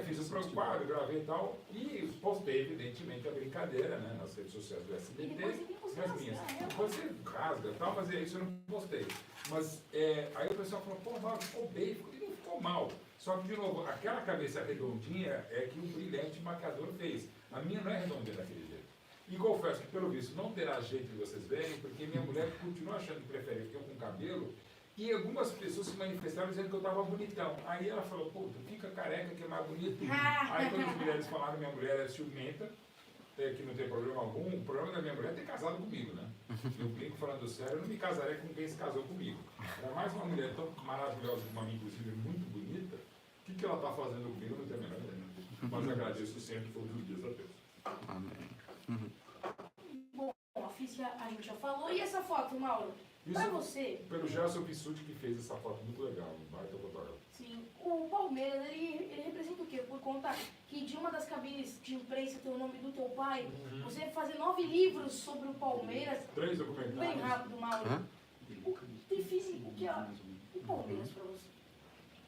Speaker 2: Fiz o preocupado, gravei e tal, e postei, evidentemente, a brincadeira, né, nas redes sociais do SBT, nas minhas. Você rasga e tal, mas isso eu não postei. Mas aí o pessoal falou, pô, mas ficou bem, não ficou mal. Só que, de novo, aquela cabeça redondinha é que o brilhante maquiador fez. A minha não é redondinha daquele jeito. E confesso que, pelo visto, não terá jeito de vocês verem, porque minha mulher continua achando que prefere eu com cabelo, e algumas pessoas se manifestaram dizendo que eu estava bonitão. Aí ela falou, pô, tu fica careca que é mais bonito. Aí quando as mulheres falaram, minha mulher é ciumenta, que não tem problema algum, o problema da minha mulher é ter casado comigo, né? Eu brinco falando sério, eu não me casarei com quem se casou comigo. Era mais uma mulher tão maravilhosa como a minha, inclusive muito bonita, o que ela está fazendo comigo, eu não tenho a menor ideia. Mas agradeço sempre todos os dias a Deus.
Speaker 4: Amém.
Speaker 1: Bom, a física a gente já falou. E essa foto, Mauro?
Speaker 2: Isso,
Speaker 1: pra você...
Speaker 2: Pelo Gerson Pissuti que fez essa foto muito legal, um baita fotógrafo.
Speaker 1: Sim. O Palmeiras, ele representa o quê? Por conta que de uma das cabines de imprensa tem o nome do teu pai, você vai fazer 9 livros sobre o Palmeiras.
Speaker 2: 3 documentários.
Speaker 1: Bem rápido, Mauro.
Speaker 4: Hã?
Speaker 1: O que é o Palmeiras pra você?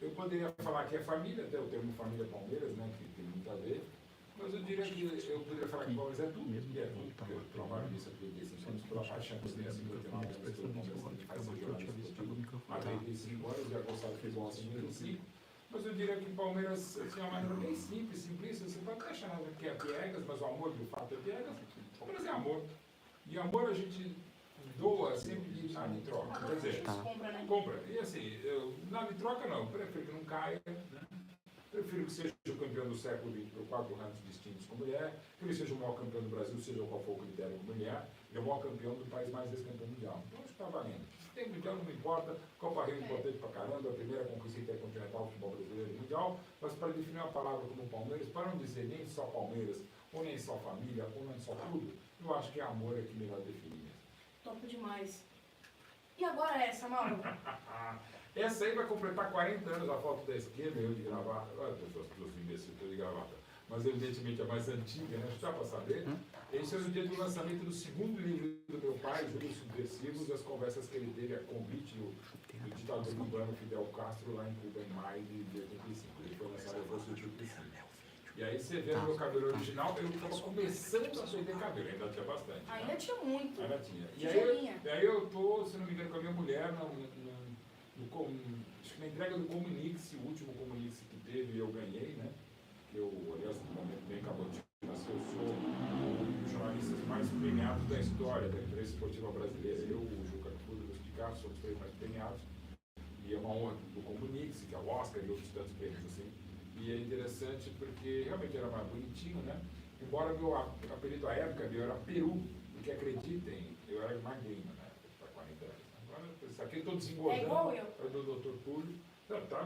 Speaker 2: Eu poderia falar que é família, até o termo família Palmeiras, né, que tem muito a ver, mas eu diria que eu poderia falar que o Palmeiras é tudo, que é tudo, porque eu trabalho nisso há 35 anos, pela paixão que eu tenho há 59 anos, pelo Palmeiras, que faz ser jornalista esportivo, há 35 anos, já gostava de futebol há 55, mas eu diria que o Palmeiras assim, é uma maneira bem simples, simplista, você pode achar que é piegas, mas o amor de fato é piegas, o Palmeiras é amor, e amor a gente doa sempre de nada em troca, quer dizer, compra, e assim, nada em troca não, eu prefiro que não caia, né? Prefiro que seja o campeão do século XX por 4 anos distintos como ele é, que ele seja o maior campeão do Brasil, seja qual for o critério como ele é o maior campeão do país mais vezes-campeão mundial. Então acho que está valendo. Se tem mundial, não me importa, Copa Rio é importante pra caramba, a primeira conquista intercontinental do futebol brasileiro e mundial, mas para definir uma palavra como Palmeiras, para não dizer nem só Palmeiras, ou nem só família, ou nem só tudo, eu acho que amor é que melhor define mesmo.
Speaker 1: Top demais. E agora essa, Mauro?
Speaker 2: Essa aí vai completar 40 anos, a foto da esquerda, eu de gravata. Olha, pessoas imbecis, eu de gravata. Mas evidentemente a mais antiga, né? Já para saber. Esse é o dia do lançamento do segundo livro do meu pai, Júlios Subversivos, as conversas que ele teve a convite do ditador cubano Fidel Castro lá em Cuba em maio de 85. Ele foi lançado em agosto de 85. E aí você vê o meu cabelo original, eu estava começando a perder cabelo, ainda tinha bastante.
Speaker 1: Ainda tinha muito.
Speaker 2: Ainda tinha. E
Speaker 1: Tigelinha.
Speaker 2: aí eu tô, se não me engano, com a minha mulher, acho que na entrega do Comunix, o último Comunix que teve, eu ganhei, né? Que eu, aliás, no momento bem acabou de nascer, eu sou um dos jornalistas mais premiados da história da imprensa esportiva brasileira. Eu, o Juca Tudo e o Picasso somos os três mais premiados. E é uma honra do Comunix, que é o Oscar e outros tantos prêmios assim. E é interessante porque realmente era mais bonitinho, né? Embora meu apelido à época meu era Peru, porque acreditem, eu era magrinho, né? Para 40 anos. Agora, isso aqui eu estou desengordando.
Speaker 1: É igual eu.
Speaker 2: É do Dr. Túlio.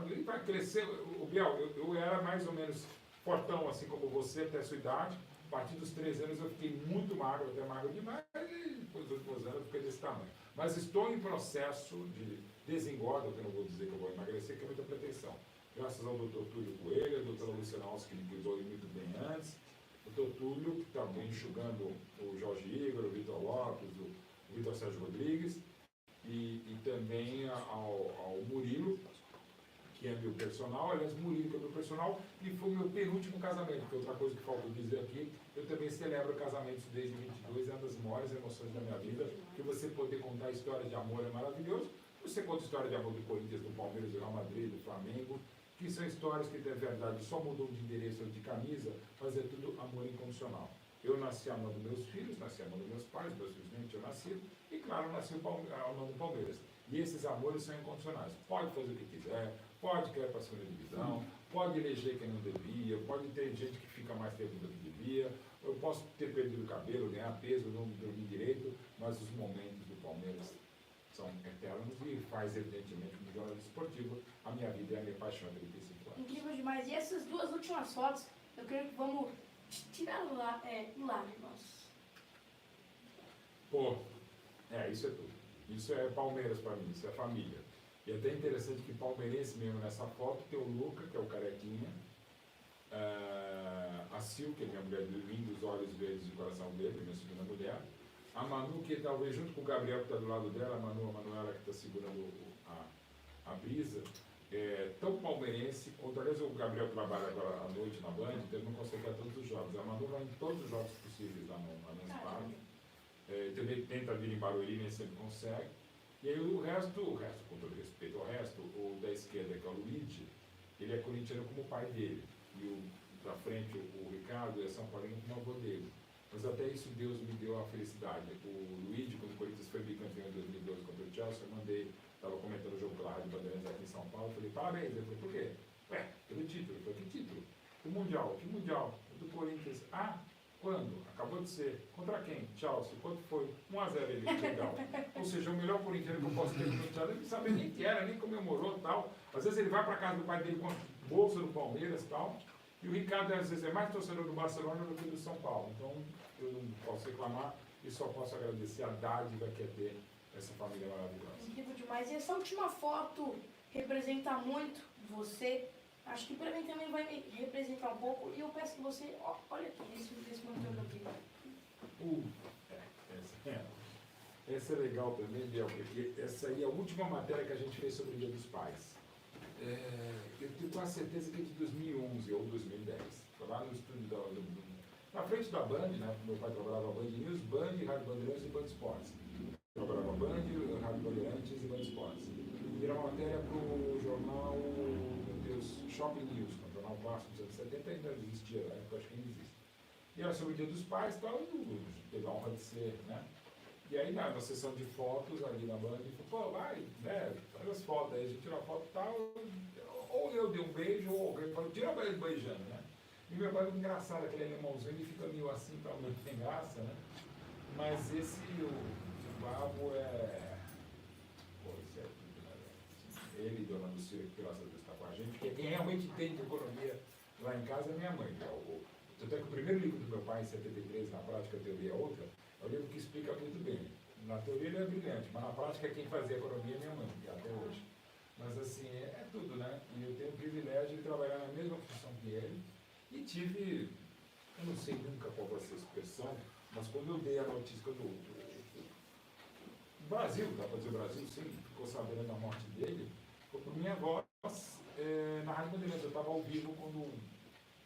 Speaker 2: Ele vai crescer. O Biel, eu era mais ou menos fortão, assim como você, até a sua idade. A partir dos 13 anos eu fiquei muito magro, até magro demais, e depois dos últimos anos eu fiquei desse tamanho. Mas estou em processo de desengorda, que eu não vou dizer que eu vou emagrecer, que é muita pretensão. Graças ao Dr. Túlio Coelho, a doutora Luciana Alves, que me cuidou muito bem antes, o Dr. Túlio, que está enxugando o Jorge Igor, o Vitor Lopes, o Vitor Sérgio Rodrigues, e também ao Murilo, que é meu personal, aliás, Murilo, que é meu personal, e foi o meu penúltimo casamento, que é outra coisa que faltou dizer aqui, eu também celebro casamentos desde 22, é uma das maiores emoções da minha vida, que você poder contar história de amor é maravilhoso. Você conta história de amor do Corinthians, do Palmeiras, do Real Madrid, do Flamengo, que são histórias que, na verdade, só mudam de endereço ou de camisa, mas é tudo amor incondicional. Eu nasci amando meus filhos, nasci amando meus pais, meus filhos nem tinham nascido, e, claro, nasci amando o Palmeiras. E esses amores são incondicionais. Pode fazer o que quiser, pode cair para a segunda divisão, pode eleger quem não devia, pode ter gente que fica mais tempo do que devia, eu posso ter perdido o cabelo, ganhar peso, não dormir direito, mas os momentos do Palmeiras são eternos e faz, evidentemente, como jornalista esportivo, a minha vida é a minha paixão há 35 anos.
Speaker 1: Incrível demais. E essas duas últimas fotos, eu creio que vamos tirar lágrimas.
Speaker 2: Pô, isso é tudo. Isso é Palmeiras para mim, isso é família. E é até interessante que palmeirense mesmo nessa foto tem o Luca, que é o carequinha, a Sil, que é minha mulher lindos, olhos verdes e coração verde, minha segunda mulher, a Manu, que talvez junto com o Gabriel, que está do lado dela, a Manuela, que está segurando a brisa, tão palmeirense, quanto aliás o Gabriel trabalha agora à noite na Band, então ele não consegue ir a todos os jogos. A Manu vai em todos os jogos possíveis lá no estado. Também tenta vir em Barueri, nem sempre consegue. E aí o resto, com todo respeito ao resto, o da esquerda, que é o Luigi, ele é corintiano como o pai dele. E da frente o Ricardo é São Paulino como o avô dele. Mas até isso Deus me deu a felicidade. O Luigi, quando o Corinthians foi bicampeão em 2012 contra o Chelsea, eu mandei, estava comentando o jogo pela Rádio Bandeirantes aqui em São Paulo, eu falei, parabéns. Ele falou, por quê? Pelo título. Eu falei, que título? O Mundial. Que Mundial? O do Corinthians. Quando? Acabou de ser. Contra quem? Chelsea. Quanto foi? 1-0 ele, legal. Ou seja, o melhor corintiano que eu posso ter encontrado, ele não sabia nem que era, nem comemorou e tal. Às vezes ele vai para casa do pai dele com a bolsa do Palmeiras e tal. E o Ricardo, às vezes, é mais torcedor do Barcelona do que do São Paulo. Então, eu não posso reclamar e só posso agradecer a dádiva que é ter essa família maravilhosa.
Speaker 1: Incrível demais. E essa última foto representa muito você. Acho que para mim também vai me representar um pouco. E eu peço que você, olha aqui, esse monitor aqui.
Speaker 2: Essa é legal também, Biel, porque essa aí é a última matéria que a gente fez sobre o Dia dos Pais. Eu tenho quase certeza que é de 2011 ou 2010. Foi lá no estúdio na frente da Band, né? Meu pai trabalhava na Band News, Band, Rádio Bandeirantes e Band Esportes. Trabalhava Band, Rádio Bandeirantes e Band Esportes. E era uma matéria para o jornal, meu Deus, Shopping News, um jornal clássico dos anos 70, ainda existia, na época acho que ainda existe. E era sobre o Dia dos Pais e tal, e teve a honra de ser, né? E aí na sessão de fotos ali na Band, ele falou, pô, vai, né, faz as fotos, aí a gente tira a foto e tal, ou eu dei um beijo, ou alguém falou, tira ele beijando, né? E meu pai é muito engraçado, aquele alemãozinho, ele fica meio assim, tá meio sem graça, né? Mas esse, o Babo pô, isso é tudo, né? Ele e Dona Lucila, que graças a Deus está com a gente, porque quem realmente entende economia lá em casa é minha mãe, né? Tanto é que o primeiro livro do meu pai, em 73, na prática, a teoria é outra, é um livro que explica muito bem. Na teoria ele é brilhante, mas na prática quem fazia economia é minha mãe, e até hoje. Mas assim, é tudo, né? E eu tenho o privilégio de trabalhar na mesma função que ele, e tive, eu não sei nunca qual vai ser a expressão, mas quando eu dei a notícia do Brasil, dá para dizer Brasil, sim, ficou sabendo da morte dele, foi por minha voz na Rádio Bandeirantes. Eu estava ao vivo quando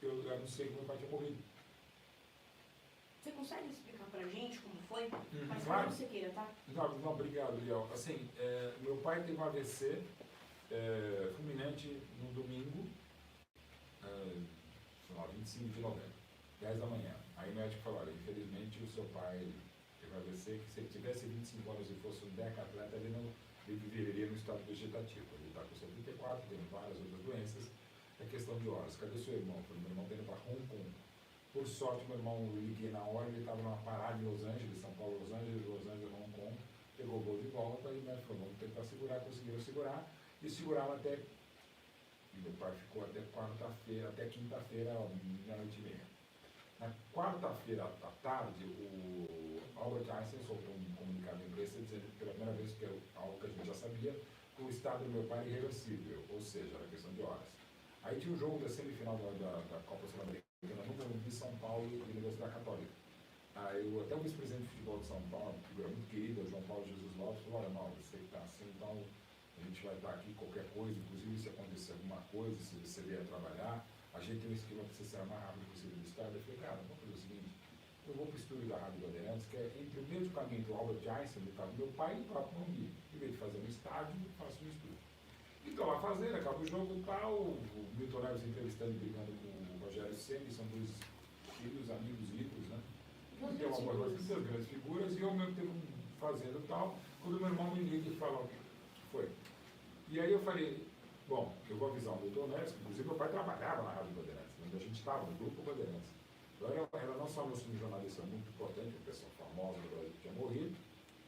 Speaker 2: eu anunciei que meu pai tinha morrido.
Speaker 1: Você consegue explicar pra gente como foi? Mas
Speaker 2: Claro.
Speaker 1: como você queira, tá?
Speaker 2: Não, obrigado, Liel. Assim, meu pai teve um AVC fulminante no domingo, sei lá, 25 de novembro, 10 da manhã. Aí o médico falou, olha, infelizmente o seu pai teve um AVC, que se ele tivesse 25 anos e fosse um decatleta, ele viveria no estado vegetativo. Ele está com 74, tem várias outras doenças, é questão de horas. Cadê seu irmão? Falei, meu irmão está indo para Hong Kong. Por sorte, meu irmão, eu liguei na hora, ele estava numa parada em Los Angeles, São Paulo, Los Angeles, Hong Kong, pegou o voo de volta e o médico falou, vamos tentar segurar, conseguiram segurar, e seguraram até, e meu pai ficou até quarta-feira, até quinta-feira, meia-noite e meia. Na quarta-feira à tarde, o Albert Einstein soltou um comunicado à imprensa dizendo pela primeira vez, que é algo que a gente já sabia, que o estado do meu pai é irreversível, ou seja, era questão de horas. Aí tinha o jogo da semifinal da Copa Sul-Americana, no Morumbi, São Paulo e Universidade Católica. Aí até o vice-presidente de futebol de São Paulo, figura muito querida, João Paulo Jesus Lopes, falou, olha, Mauro, você que está assim, então a gente vai estar aqui qualquer coisa, inclusive se acontecer alguma coisa, se você vier trabalhar, a gente tem um esquema para você ser o mais rápido possível do estado. Eu falei, cara, vamos fazer o seguinte, eu vou para o estúdio da Rádio Bandeirantes, que é entre o mesmo caminho do Albert Einstein, do estado do meu pai, e o próprio Morumbi. Em vez de fazer no estádio, eu faço no estúdio. E estou lá fazendo, acaba o jogo e tal, o Milton Neves entrevistando e brigando com o Rogério Ceni, são dois filhos, amigos ricos, né? E tem uma boa das grandes figuras, e eu mesmo tempo fazendo tal, quando meu irmão me liga e fala o que foi. E aí eu falei, bom, eu vou avisar o Milton Neves, que inclusive meu pai trabalhava na Rádio Bandeirantes, onde a gente estava, no grupo Bandeirantes. Então era não só meu jornalista muito importante, uma pessoa famosa do Brasil que tinha morrido,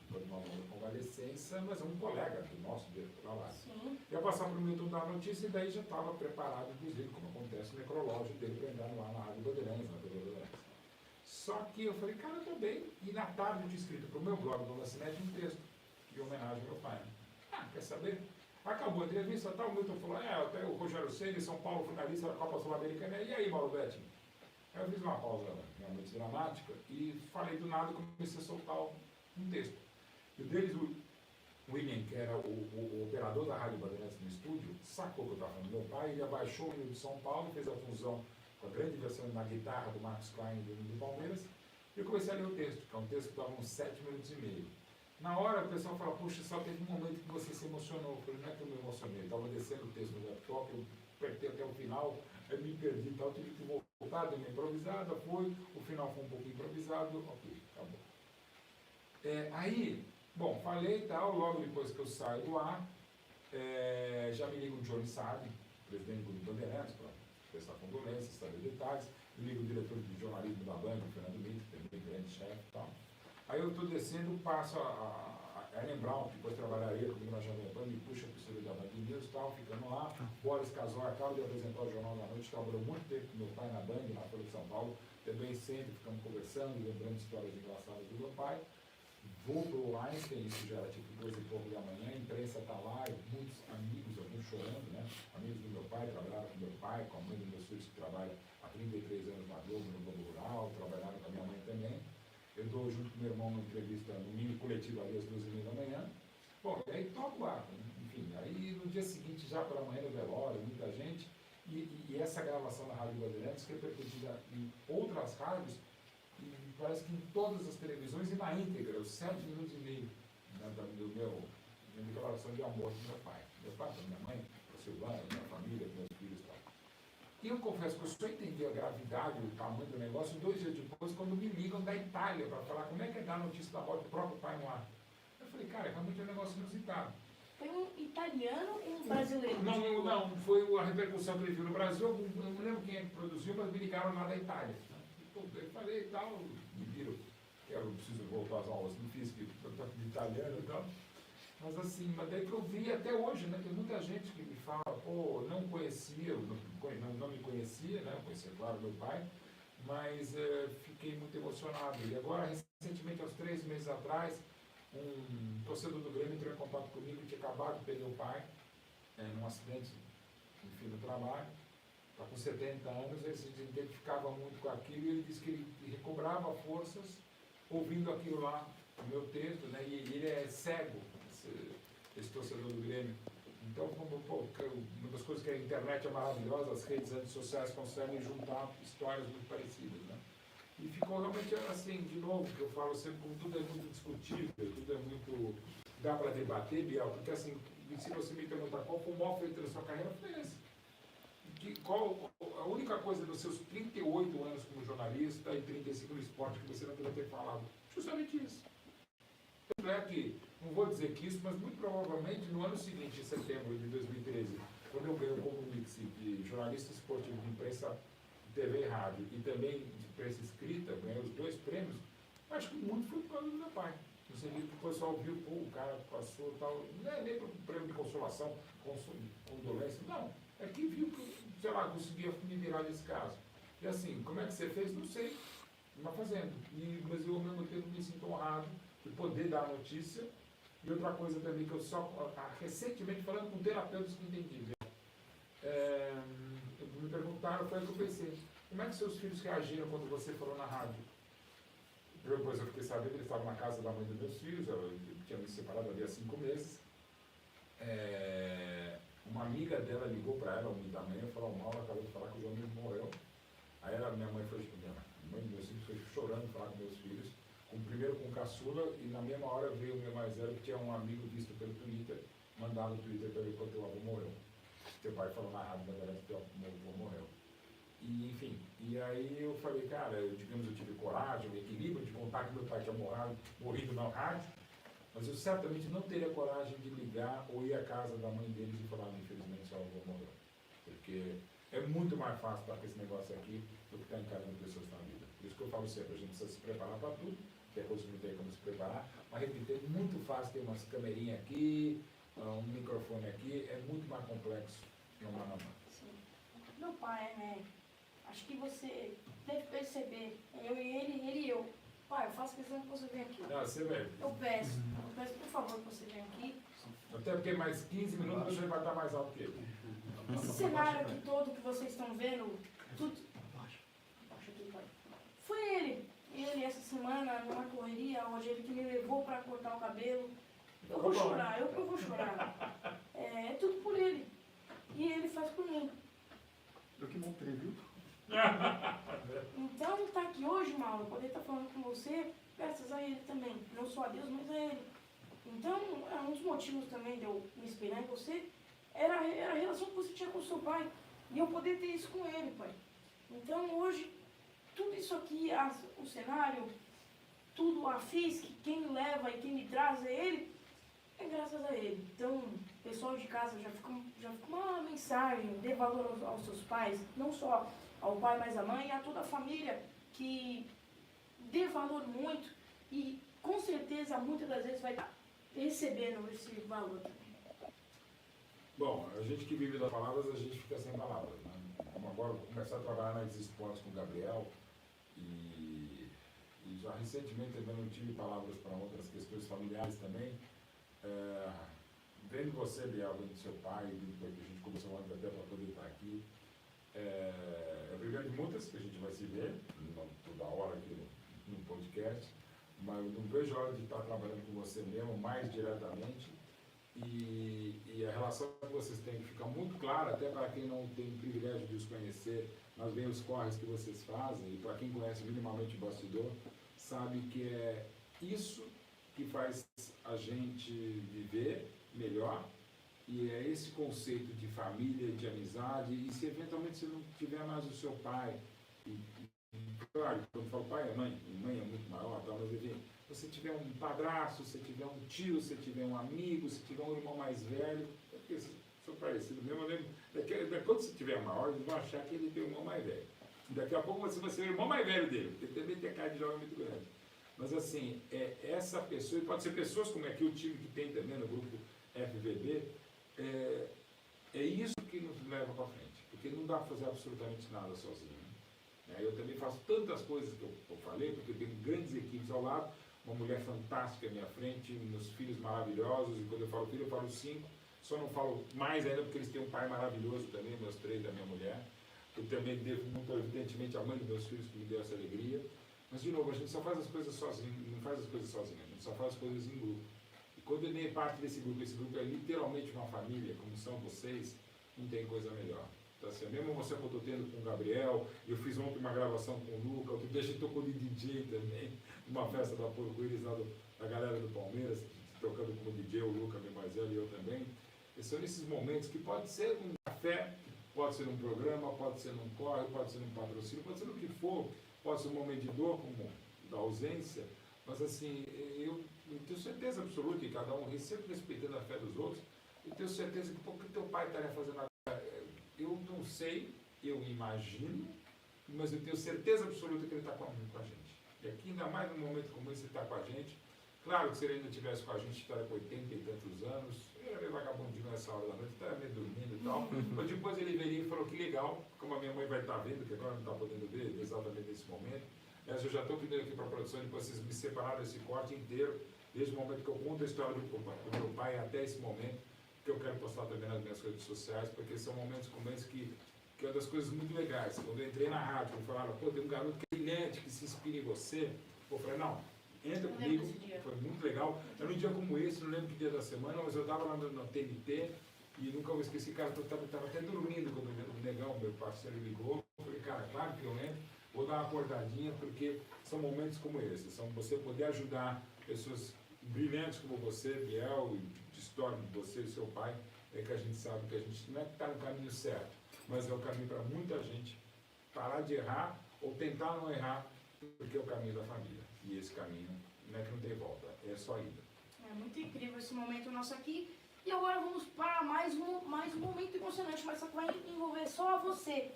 Speaker 2: foi uma convalescença, mas é um colega do nosso diretor de trabalho. Ia passar para o Milton dar a notícia e daí já estava preparado, inclusive, como acontece no necrológio dele, para entrar lá na Rádio Bandeirantes, na TV Bandeirantes. Só que eu falei, cara, eu estou bem. E na tarde eu tinha escrito para o meu blog do Lancinete um texto em homenagem ao meu pai. Ah, quer saber? Acabou a entrevista, tal, o Milton falou, até o Rogério Ceni, São Paulo, finalista da Copa Sul-Americana. E aí, Mauro Betti? Aí eu fiz uma pausa realmente dramática e falei do nada e comecei a soltar um texto. E deles, o William, que era o operador da Rádio Bandeirantes no estúdio, sacou que eu estava falando do meu pai, ele abaixou o hino de São Paulo, fez a fusão com a grande versão na guitarra do Marcos Klein do Palmeiras, e eu comecei a ler o texto, que é um texto que dava uns 7 minutos e meio. Na hora o pessoal fala, puxa, só teve um momento que você se emocionou. Eu falei, não é que eu me emocionei, eu estava descendo o texto no laptop, eu apertei até o final, aí me perdi e tal, tive que voltar, dei uma improvisada, o final foi um pouco improvisado, ok, acabou. Aí, bom, falei e tal, logo depois que eu saio do ar, já me liga o Johnny Saad, presidente do Bandeirantes, para prestar condolências, saber detalhes, me liga o diretor de jornalismo da Band, o Fernando Mito, também grande chefe e tal. Aí eu estou descendo, passo a Ellen Brown, que depois trabalharia comigo na Jovem Pan, me puxa para o estúdio da Band News e tal, ficando lá. Boris Casoy acaba de apresentar o Jornal da Noite, trabalhou muito tempo com meu pai na Band, na Folha de São Paulo, também sempre ficamos conversando, lembrando histórias engraçadas do meu pai. Vou para o Einstein, isso já era tipo 2 e pouco da manhã, a imprensa está lá, muitos amigos, alguns chorando, né? Amigos do meu pai, trabalharam com meu pai, com a mãe dos meus filhos que trabalha há 33 anos na Globo, no Globo Rural, trabalharam com a minha mãe também. Eu dou junto com meu irmão uma entrevista no mini coletivo ali às 2h30 da manhã. Bom, e aí toco o barco, enfim, aí no dia seguinte, já pela manhã no velório, muita gente, e essa gravação na Rádio Bandeirantes repercutida em outras rádios, e parece que em todas as televisões e na íntegra, os 7 minutos e meio do minha declaração de amor do meu pai, da minha mãe, da Silvana, da minha família, dos meus filhos e tal. E eu confesso que eu só entendi a gravidade, o tamanho do negócio 2 dias depois, quando me ligam da Itália para falar como é que é dar a notícia da morte do próprio pai no ar. Eu falei, cara, realmente é um negócio inusitado.
Speaker 1: Foi um italiano ou um brasileiro?
Speaker 2: Não, foi a repercussão que ele viu no Brasil, eu não lembro quem é que produziu, mas me ligaram lá da Itália. Eu falei e tal, me viram, eu preciso voltar às aulas, não fiz de italiano e tal. Mas assim, mas daí que eu vi até hoje, né? Tem muita gente que me fala, pô, não conhecia, não me conhecia, né? Eu conhecia, claro, meu pai, mas fiquei muito emocionado. E agora, recentemente, aos 3 meses atrás, um torcedor do Grêmio entrou em contato comigo que tinha acabado de perder o pai, num acidente, enfim, no trabalho. Está com 70 anos, ele se identificava muito com aquilo e ele disse que ele recobrava forças ouvindo aquilo lá no meu texto, né? E ele é cego, esse torcedor do Grêmio. Então, uma das coisas que a internet é maravilhosa, as redes sociais conseguem juntar histórias muito parecidas, né? E ficou realmente assim, de novo, que eu falo sempre, como tudo é muito discutível, tudo é muito... dá para debater, Biel, porque assim, se você me perguntar qual foi o maior feito da sua carreira, foi esse. Qual a única coisa dos seus 38 anos como jornalista e 35 no esporte que você não deveria ter falado? Justamente isso. Tanto é que, não vou dizer que isso, mas muito provavelmente no ano seguinte, em setembro de 2013, quando eu ganhei como mix de jornalista esportivo de imprensa, TV e rádio, e também de imprensa escrita, ganhei os 2 prêmios, acho que muito foi por causa do meu pai. No sentido que o pessoal viu, pô, o cara passou tal, não é nem para o prêmio de consolação, condolência, não. É que viu que, sei lá, conseguia me virar nesse caso. E assim, como é que você fez? Não sei, mas fazendo. Mas eu, ao mesmo tempo, me sinto honrado de poder dar a notícia. E outra coisa também que eu só, recentemente, falando com terapeutas que entendi, me perguntaram, foi o que eu pensei, como é que seus filhos reagiram quando você falou na rádio? Depois eu fiquei sabendo, eles estavam na casa da mãe dos meus filhos, eu tinha me separado ali há 5 meses. Uma amiga dela ligou para ela, 1h da manhã, e falou, Mauro acabou de falar que o João Mendes morreu. Aí minha mãe foi, a mãe dos meus filhos foi chorando falar com meus filhos, primeiro com o caçula, e na mesma hora veio o meu mais velho, que tinha um amigo visto pelo Twitter, mandado no Twitter para ele que o teu avô morreu. Teu pai falou na rádio, na verdade, que teu avô morreu. E, enfim, e aí eu falei, cara, eu tive coragem, o equilíbrio de contar que meu pai tinha morrido na rádio, mas eu certamente não teria coragem de ligar ou ir à casa da mãe deles e falar, infelizmente, seu avô morreu. Porque é muito mais fácil estar com esse negócio aqui do que estar encarando pessoas na vida. Por isso que eu falo sempre, a gente precisa se preparar para tudo, que é coisa que não tem como se preparar, mas repetir, é muito fácil ter umas camerinhas aqui, um microfone aqui, é muito mais complexo que uma mão.
Speaker 1: Sim. Meu pai, né? Acho que você deve perceber, ele e eu. Pai, eu faço questão que você venha aqui.
Speaker 2: Não, você vem.
Speaker 1: Eu peço, por favor, que você venha aqui.
Speaker 2: Até porque mais 15 minutos você vai estar mais alto que ele.
Speaker 1: Esse cenário aqui todo que vocês estão vendo, tudo. Abaixa aqui, pai. Foi ele. Ele, essa semana, numa correria, onde ele que me levou para cortar o cabelo. Eu vou chorar, eu vou chorar. É tudo por ele. E ele faz por mim.
Speaker 3: Eu que montei, viu?
Speaker 1: Então, tá aqui hoje, Mauro, poder estar falando com você, graças a ele também. Não só a Deus, mas a ele. Então, um dos motivos também de eu me inspirar em você era a relação que você tinha com o seu pai. E eu poder ter isso com ele, pai. Então, hoje, tudo isso aqui, o cenário, tudo, a FISC, quem me leva e quem me traz é ele, é graças a ele. Então, pessoal de casa, já fica uma mensagem, dê valor aos seus pais, não só ao pai, mas à mãe, e a toda a família, que dê valor muito e, com certeza, muitas das vezes vai estar recebendo esse valor.
Speaker 2: Bom, a gente que vive das palavras, a gente fica sem palavras, né? Como agora, vou começar a trabalhar na Esportes com o Gabriel e já recentemente também não tive palavras para outras questões familiares também. Vendo você, Biel, vendo seu pai, vendo que a gente começou antes até para poder estar aqui, é a primeira de muitas que a gente vai se ver, não toda hora aqui no podcast, mas eu não vejo a hora de estar trabalhando com você mesmo, mais diretamente, e a relação que vocês têm fica muito clara, até para quem não tem o privilégio de os conhecer, mas vem os corres que vocês fazem, e para quem conhece minimamente o bastidor, sabe que é isso que faz a gente viver melhor, e é esse conceito de família, de amizade, e se eventualmente você não tiver mais o seu pai, claro, quando eu falo pai, mãe é muito maior, tal, mas enfim, você tiver um padrasto, se tiver um tio, se tiver um amigo, se tiver um irmão mais velho, é porque são parecidos mesmo, eu lembro, quando você tiver maior, eles vão achar que ele tem um irmão mais velho. Daqui a pouco você vai ser o irmão mais velho dele, porque também tem a cara de jovem muito grande. Mas assim, essa pessoa, e pode ser pessoas como aqui o time que tem também no grupo FVB, é isso que nos leva para frente, porque não dá para fazer absolutamente nada sozinho. Né? Eu também faço tantas coisas que eu falei, porque eu tenho grandes equipes ao lado, uma mulher fantástica à minha frente, meus filhos maravilhosos, e quando eu falo filho, eu falo 5, só não falo mais ainda porque eles têm um pai maravilhoso também, meus 3 da minha mulher. Eu também devo muito evidentemente à mãe dos meus filhos que me deu essa alegria. Mas, de novo, a gente só faz as coisas sozinho, não faz as coisas sozinho, a gente só faz as coisas em grupo. E quando eu dei parte desse grupo é literalmente uma família, como são vocês, não tem coisa melhor. Então, assim, mesmo você que eu estou tendo com o Gabriel, eu fiz ontem uma gravação com o Luca, outro dia a gente tocou de DJ também, numa festa da Porco-Íris, lá da galera do Palmeiras, tocando como DJ, o Luca, meu mais velho, e eu também. E são esses momentos que pode ser um café, pode ser um programa, pode ser num corre, pode ser num patrocínio, pode ser no que for, pode ser um momento de dor, como da ausência, mas assim, eu tenho certeza absoluta que cada um, sempre respeitando a fé dos outros, eu tenho certeza que o que teu pai estaria fazendo agora, eu não sei, eu imagino, mas eu tenho certeza absoluta que ele está com a gente. E aqui, ainda mais num momento como esse, ele está com a gente. Claro que se ele ainda estivesse com a gente, estaria com 80 e tantos anos, ele era meio vagabundinho nessa hora da noite, estaria meio dormindo e tal, mas depois ele veria e falou que legal, como a minha mãe vai estar vendo, que agora não está podendo ver exatamente nesse momento. Mas eu já estou pedindo aqui para a produção, depois vocês me separaram esse corte inteiro, desde o momento que eu conto a história do meu pai até esse momento, que eu quero postar também nas minhas redes sociais, porque são momentos como esse que é uma das coisas muito legais. Quando eu entrei na rádio, me falaram, pô, tem um garoto brilhante que se inspira em você. Eu falei, não, entra comigo, foi muito legal. Era um dia como esse, não lembro que dia da semana, mas eu estava lá na TNT e nunca vou esquecer, cara, eu estava até dormindo quando o Negão, meu parceiro, ligou. Eu falei, cara, claro que eu lembro, vou dar uma acordadinha, porque são momentos como esse, são você poder ajudar pessoas brilhantes como você, Biel, de história de você e seu pai, é que a gente sabe que a gente não é que está no caminho certo, mas é o caminho para muita gente parar de errar ou tentar não errar, porque é o caminho da família. E esse caminho não é que não tem volta, é só ida.
Speaker 1: É muito incrível esse momento nosso aqui. E agora vamos para mais um momento emocionante, mas só que vai envolver só você.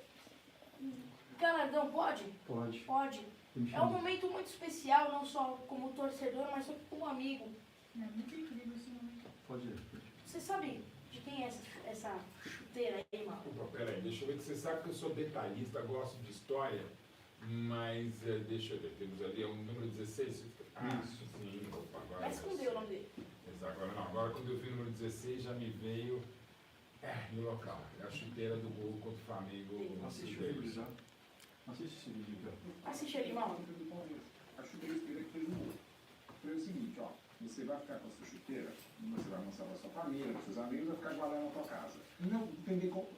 Speaker 1: Galardão, pode?
Speaker 3: Pode.
Speaker 1: Pode. É um momento muito especial, não só como torcedor, mas como amigo. É muito incrível esse momento.
Speaker 3: Pode ir.
Speaker 1: Você sabe de quem é essa chuteira aí, mano?
Speaker 2: Opa, peraí, deixa eu ver que você sabe que eu sou detalhista, gosto de história, mas deixa eu ver, temos ali o número 16. Ah, sim, opa, agora.
Speaker 1: Vai esconder o nome dele.
Speaker 2: Exato, agora não. Agora quando eu vi o número 16 já me veio no local. É a chuteira do gol contra o Flamengo.
Speaker 3: Assiste o vídeo já. Assiste esse vídeo já.
Speaker 1: Assiste ali, mano.
Speaker 5: A chuteira que fez o gol. Foi o seguinte, ó. Você vai ficar com a sua chuteira, você vai mostrar para sua família, para seus amigos, vai ficar guardando na tua casa. Não entender como.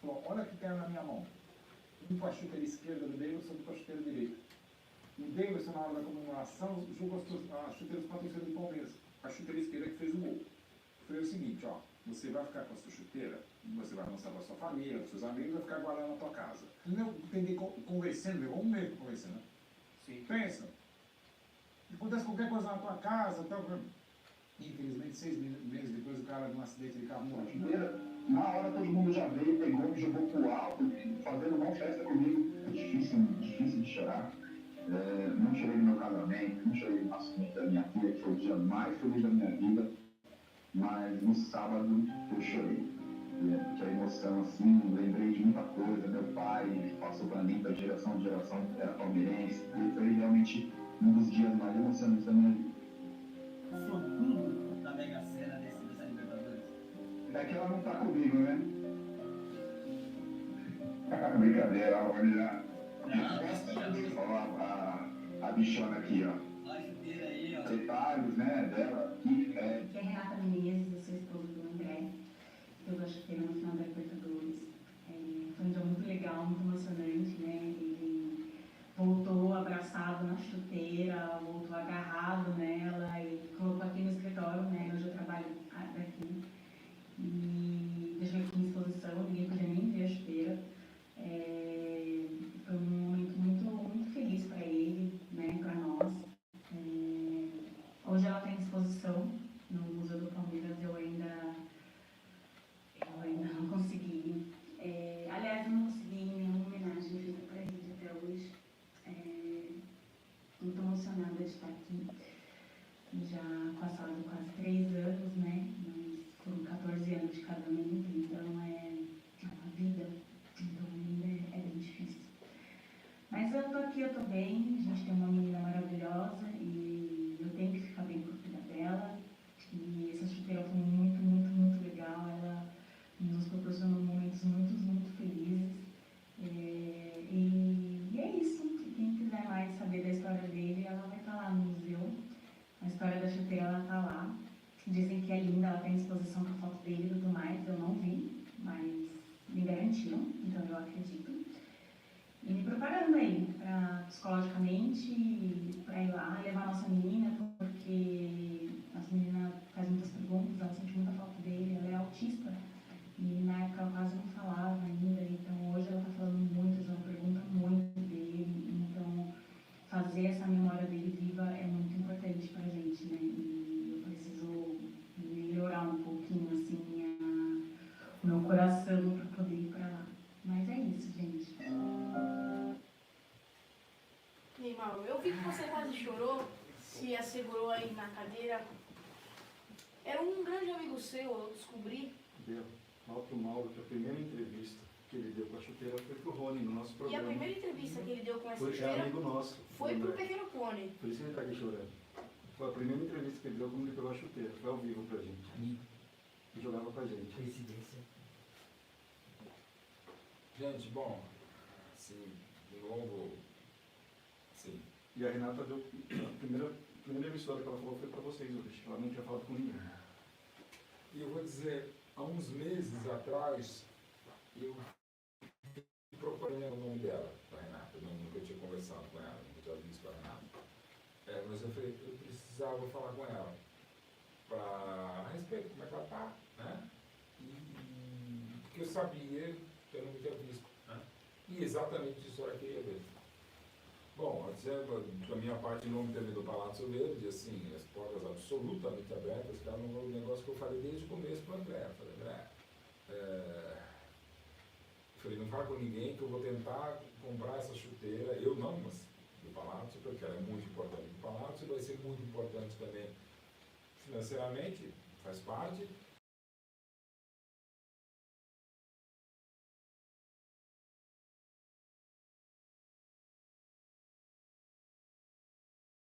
Speaker 5: Olha o que tem na minha mão. Um com a chuteira esquerda do Davidson, outro com a chuteira direita. O Davidson, na hora da comemoração, jogou a chuteira dos patrocinadores do Palmeiras. A chuteira esquerda que fez o gol. Foi o seguinte, ó. Você vai ficar com a sua chuteira, você vai mostrar para sua família, para seus amigos, vai ficar guardando na tua casa. Não entender conversando, um mês conversando, né? Sim. Pensa. Acontece qualquer coisa na tua casa, tal. Infelizmente, 6 meses depois, o cara de um acidente de carro morreu.
Speaker 6: Na hora todo mundo já veio, pegou, me jogou pro alto, fazendo uma festa comigo. É difícil de chorar. Não chorei no meu casamento, não chorei no nascimento da minha filha, que foi o dia mais feliz da minha vida. Mas no sábado eu chorei. Porque a emoção, assim, lembrei de muita coisa. Meu pai passou pra mim, da geração em geração, era palmeirense. E foi realmente um dos dias mais emocionantes da minha vida.
Speaker 7: Sortudo da Mega Sena dessa Libertadores.
Speaker 6: É que ela não tá comigo, né? Brincadeira, olha. Ó, a bichona aqui, ó.
Speaker 7: Olha a chuteira aí, ó.
Speaker 6: Detalhes, né, dela aqui,
Speaker 8: Que é Renata Menezes, eu sou esposa do André. Eu gosto de ter no final da Libertadores. Foi um dia muito legal, muito emocionante, né? Ele voltou abraçado na chuteira, voltou agarrado nela e colocou aqui no escritório, né? Hoje eu trabalho daqui. E deixou aqui em exposição, ninguém podia nem ver a chuteira. Foi um momento muito feliz para ele, né? Para nós. Hoje ela tem exposição no Museu do Palmeiras, eu ainda não consegui. Aliás, eu não consegui nenhuma homenagem feita para ele até hoje. Muito emocionada de estar aqui. Já passaram quase 3 anos, né? Mas foram 14 anos de casamento, então é uma vida. Então ainda é bem difícil. Mas eu tô aqui, eu tô bem. A gente tem uma menina maravilhosa e eu tenho que ficar bem por cuidar dela. E essa chuteira foi muito legal. Ela nos proporcionou momentos muito felizes. E é isso. Quem quiser mais saber da história dele, ela vai estar lá no museu. A história da chuteira, ela está lá. Dizem que é linda, ela tem exposição com a foto dele e tudo mais, eu não vi, mas me garantiram, então eu acredito. E me preparando aí, psicologicamente, para ir lá levar a nossa menina, porque nossa menina faz muitas perguntas, ela sente muita falta dele, ela é autista, e na época ela quase não falava ainda, então hoje ela está falando muito, ela pergunta muito dele, então fazer essa memória dele viva é muito importante para a gente, né? E eu preciso melhorar um pouquinho, assim, o meu coração para poder ir para lá. Mas é isso, gente.
Speaker 1: E aí, Mauro, eu vi que você quase chorou, se assegurou aí na cadeira. Era um grande amigo seu, eu descobri.
Speaker 3: Deu. Fala pro Mauro que a primeira entrevista que ele deu com a chuteira foi pro Rony, no nosso
Speaker 1: E a
Speaker 3: programa.
Speaker 1: primeira entrevista que ele deu com essa
Speaker 3: Foi
Speaker 1: chuteira
Speaker 3: amigo nosso.
Speaker 1: foi pro
Speaker 3: André.
Speaker 1: Pequeno Pônei.
Speaker 3: Por isso que ele tá aqui chorando. Foi a primeira entrevista que ele deu quando ele pegou a chuteira. Foi ao vivo pra gente.
Speaker 7: Amigo,
Speaker 3: E jogava com a gente.
Speaker 7: coincidência.
Speaker 2: Gente, bom, assim, de novo, sim.
Speaker 3: E a Renata deu. A primeira emissora que ela falou foi pra vocês hoje. Ela não tinha falado com ninguém.
Speaker 2: E eu vou dizer, há uns meses atrás, eu procurei o nome dela, da Renata. Eu nunca tinha conversado com ela, nunca tinha visto a Renata. Mas eu falei, eu precisava falar com ela, a respeito de como é que ela está, né? Porque eu sabia que eu nunca tinha visto, né? E exatamente isso era que eu ia ver. Bom, da minha parte, em nome também do Palácio Verde, assim, as portas absolutamente abertas, que era um negócio que eu falei desde o começo para o André. Eu falei, André, falei, não fala com ninguém que eu vou tentar comprar essa chuteira, eu não, mas do Palácio, porque ela é muito importante do Palácio, vai ser muito importante também financeiramente, faz parte,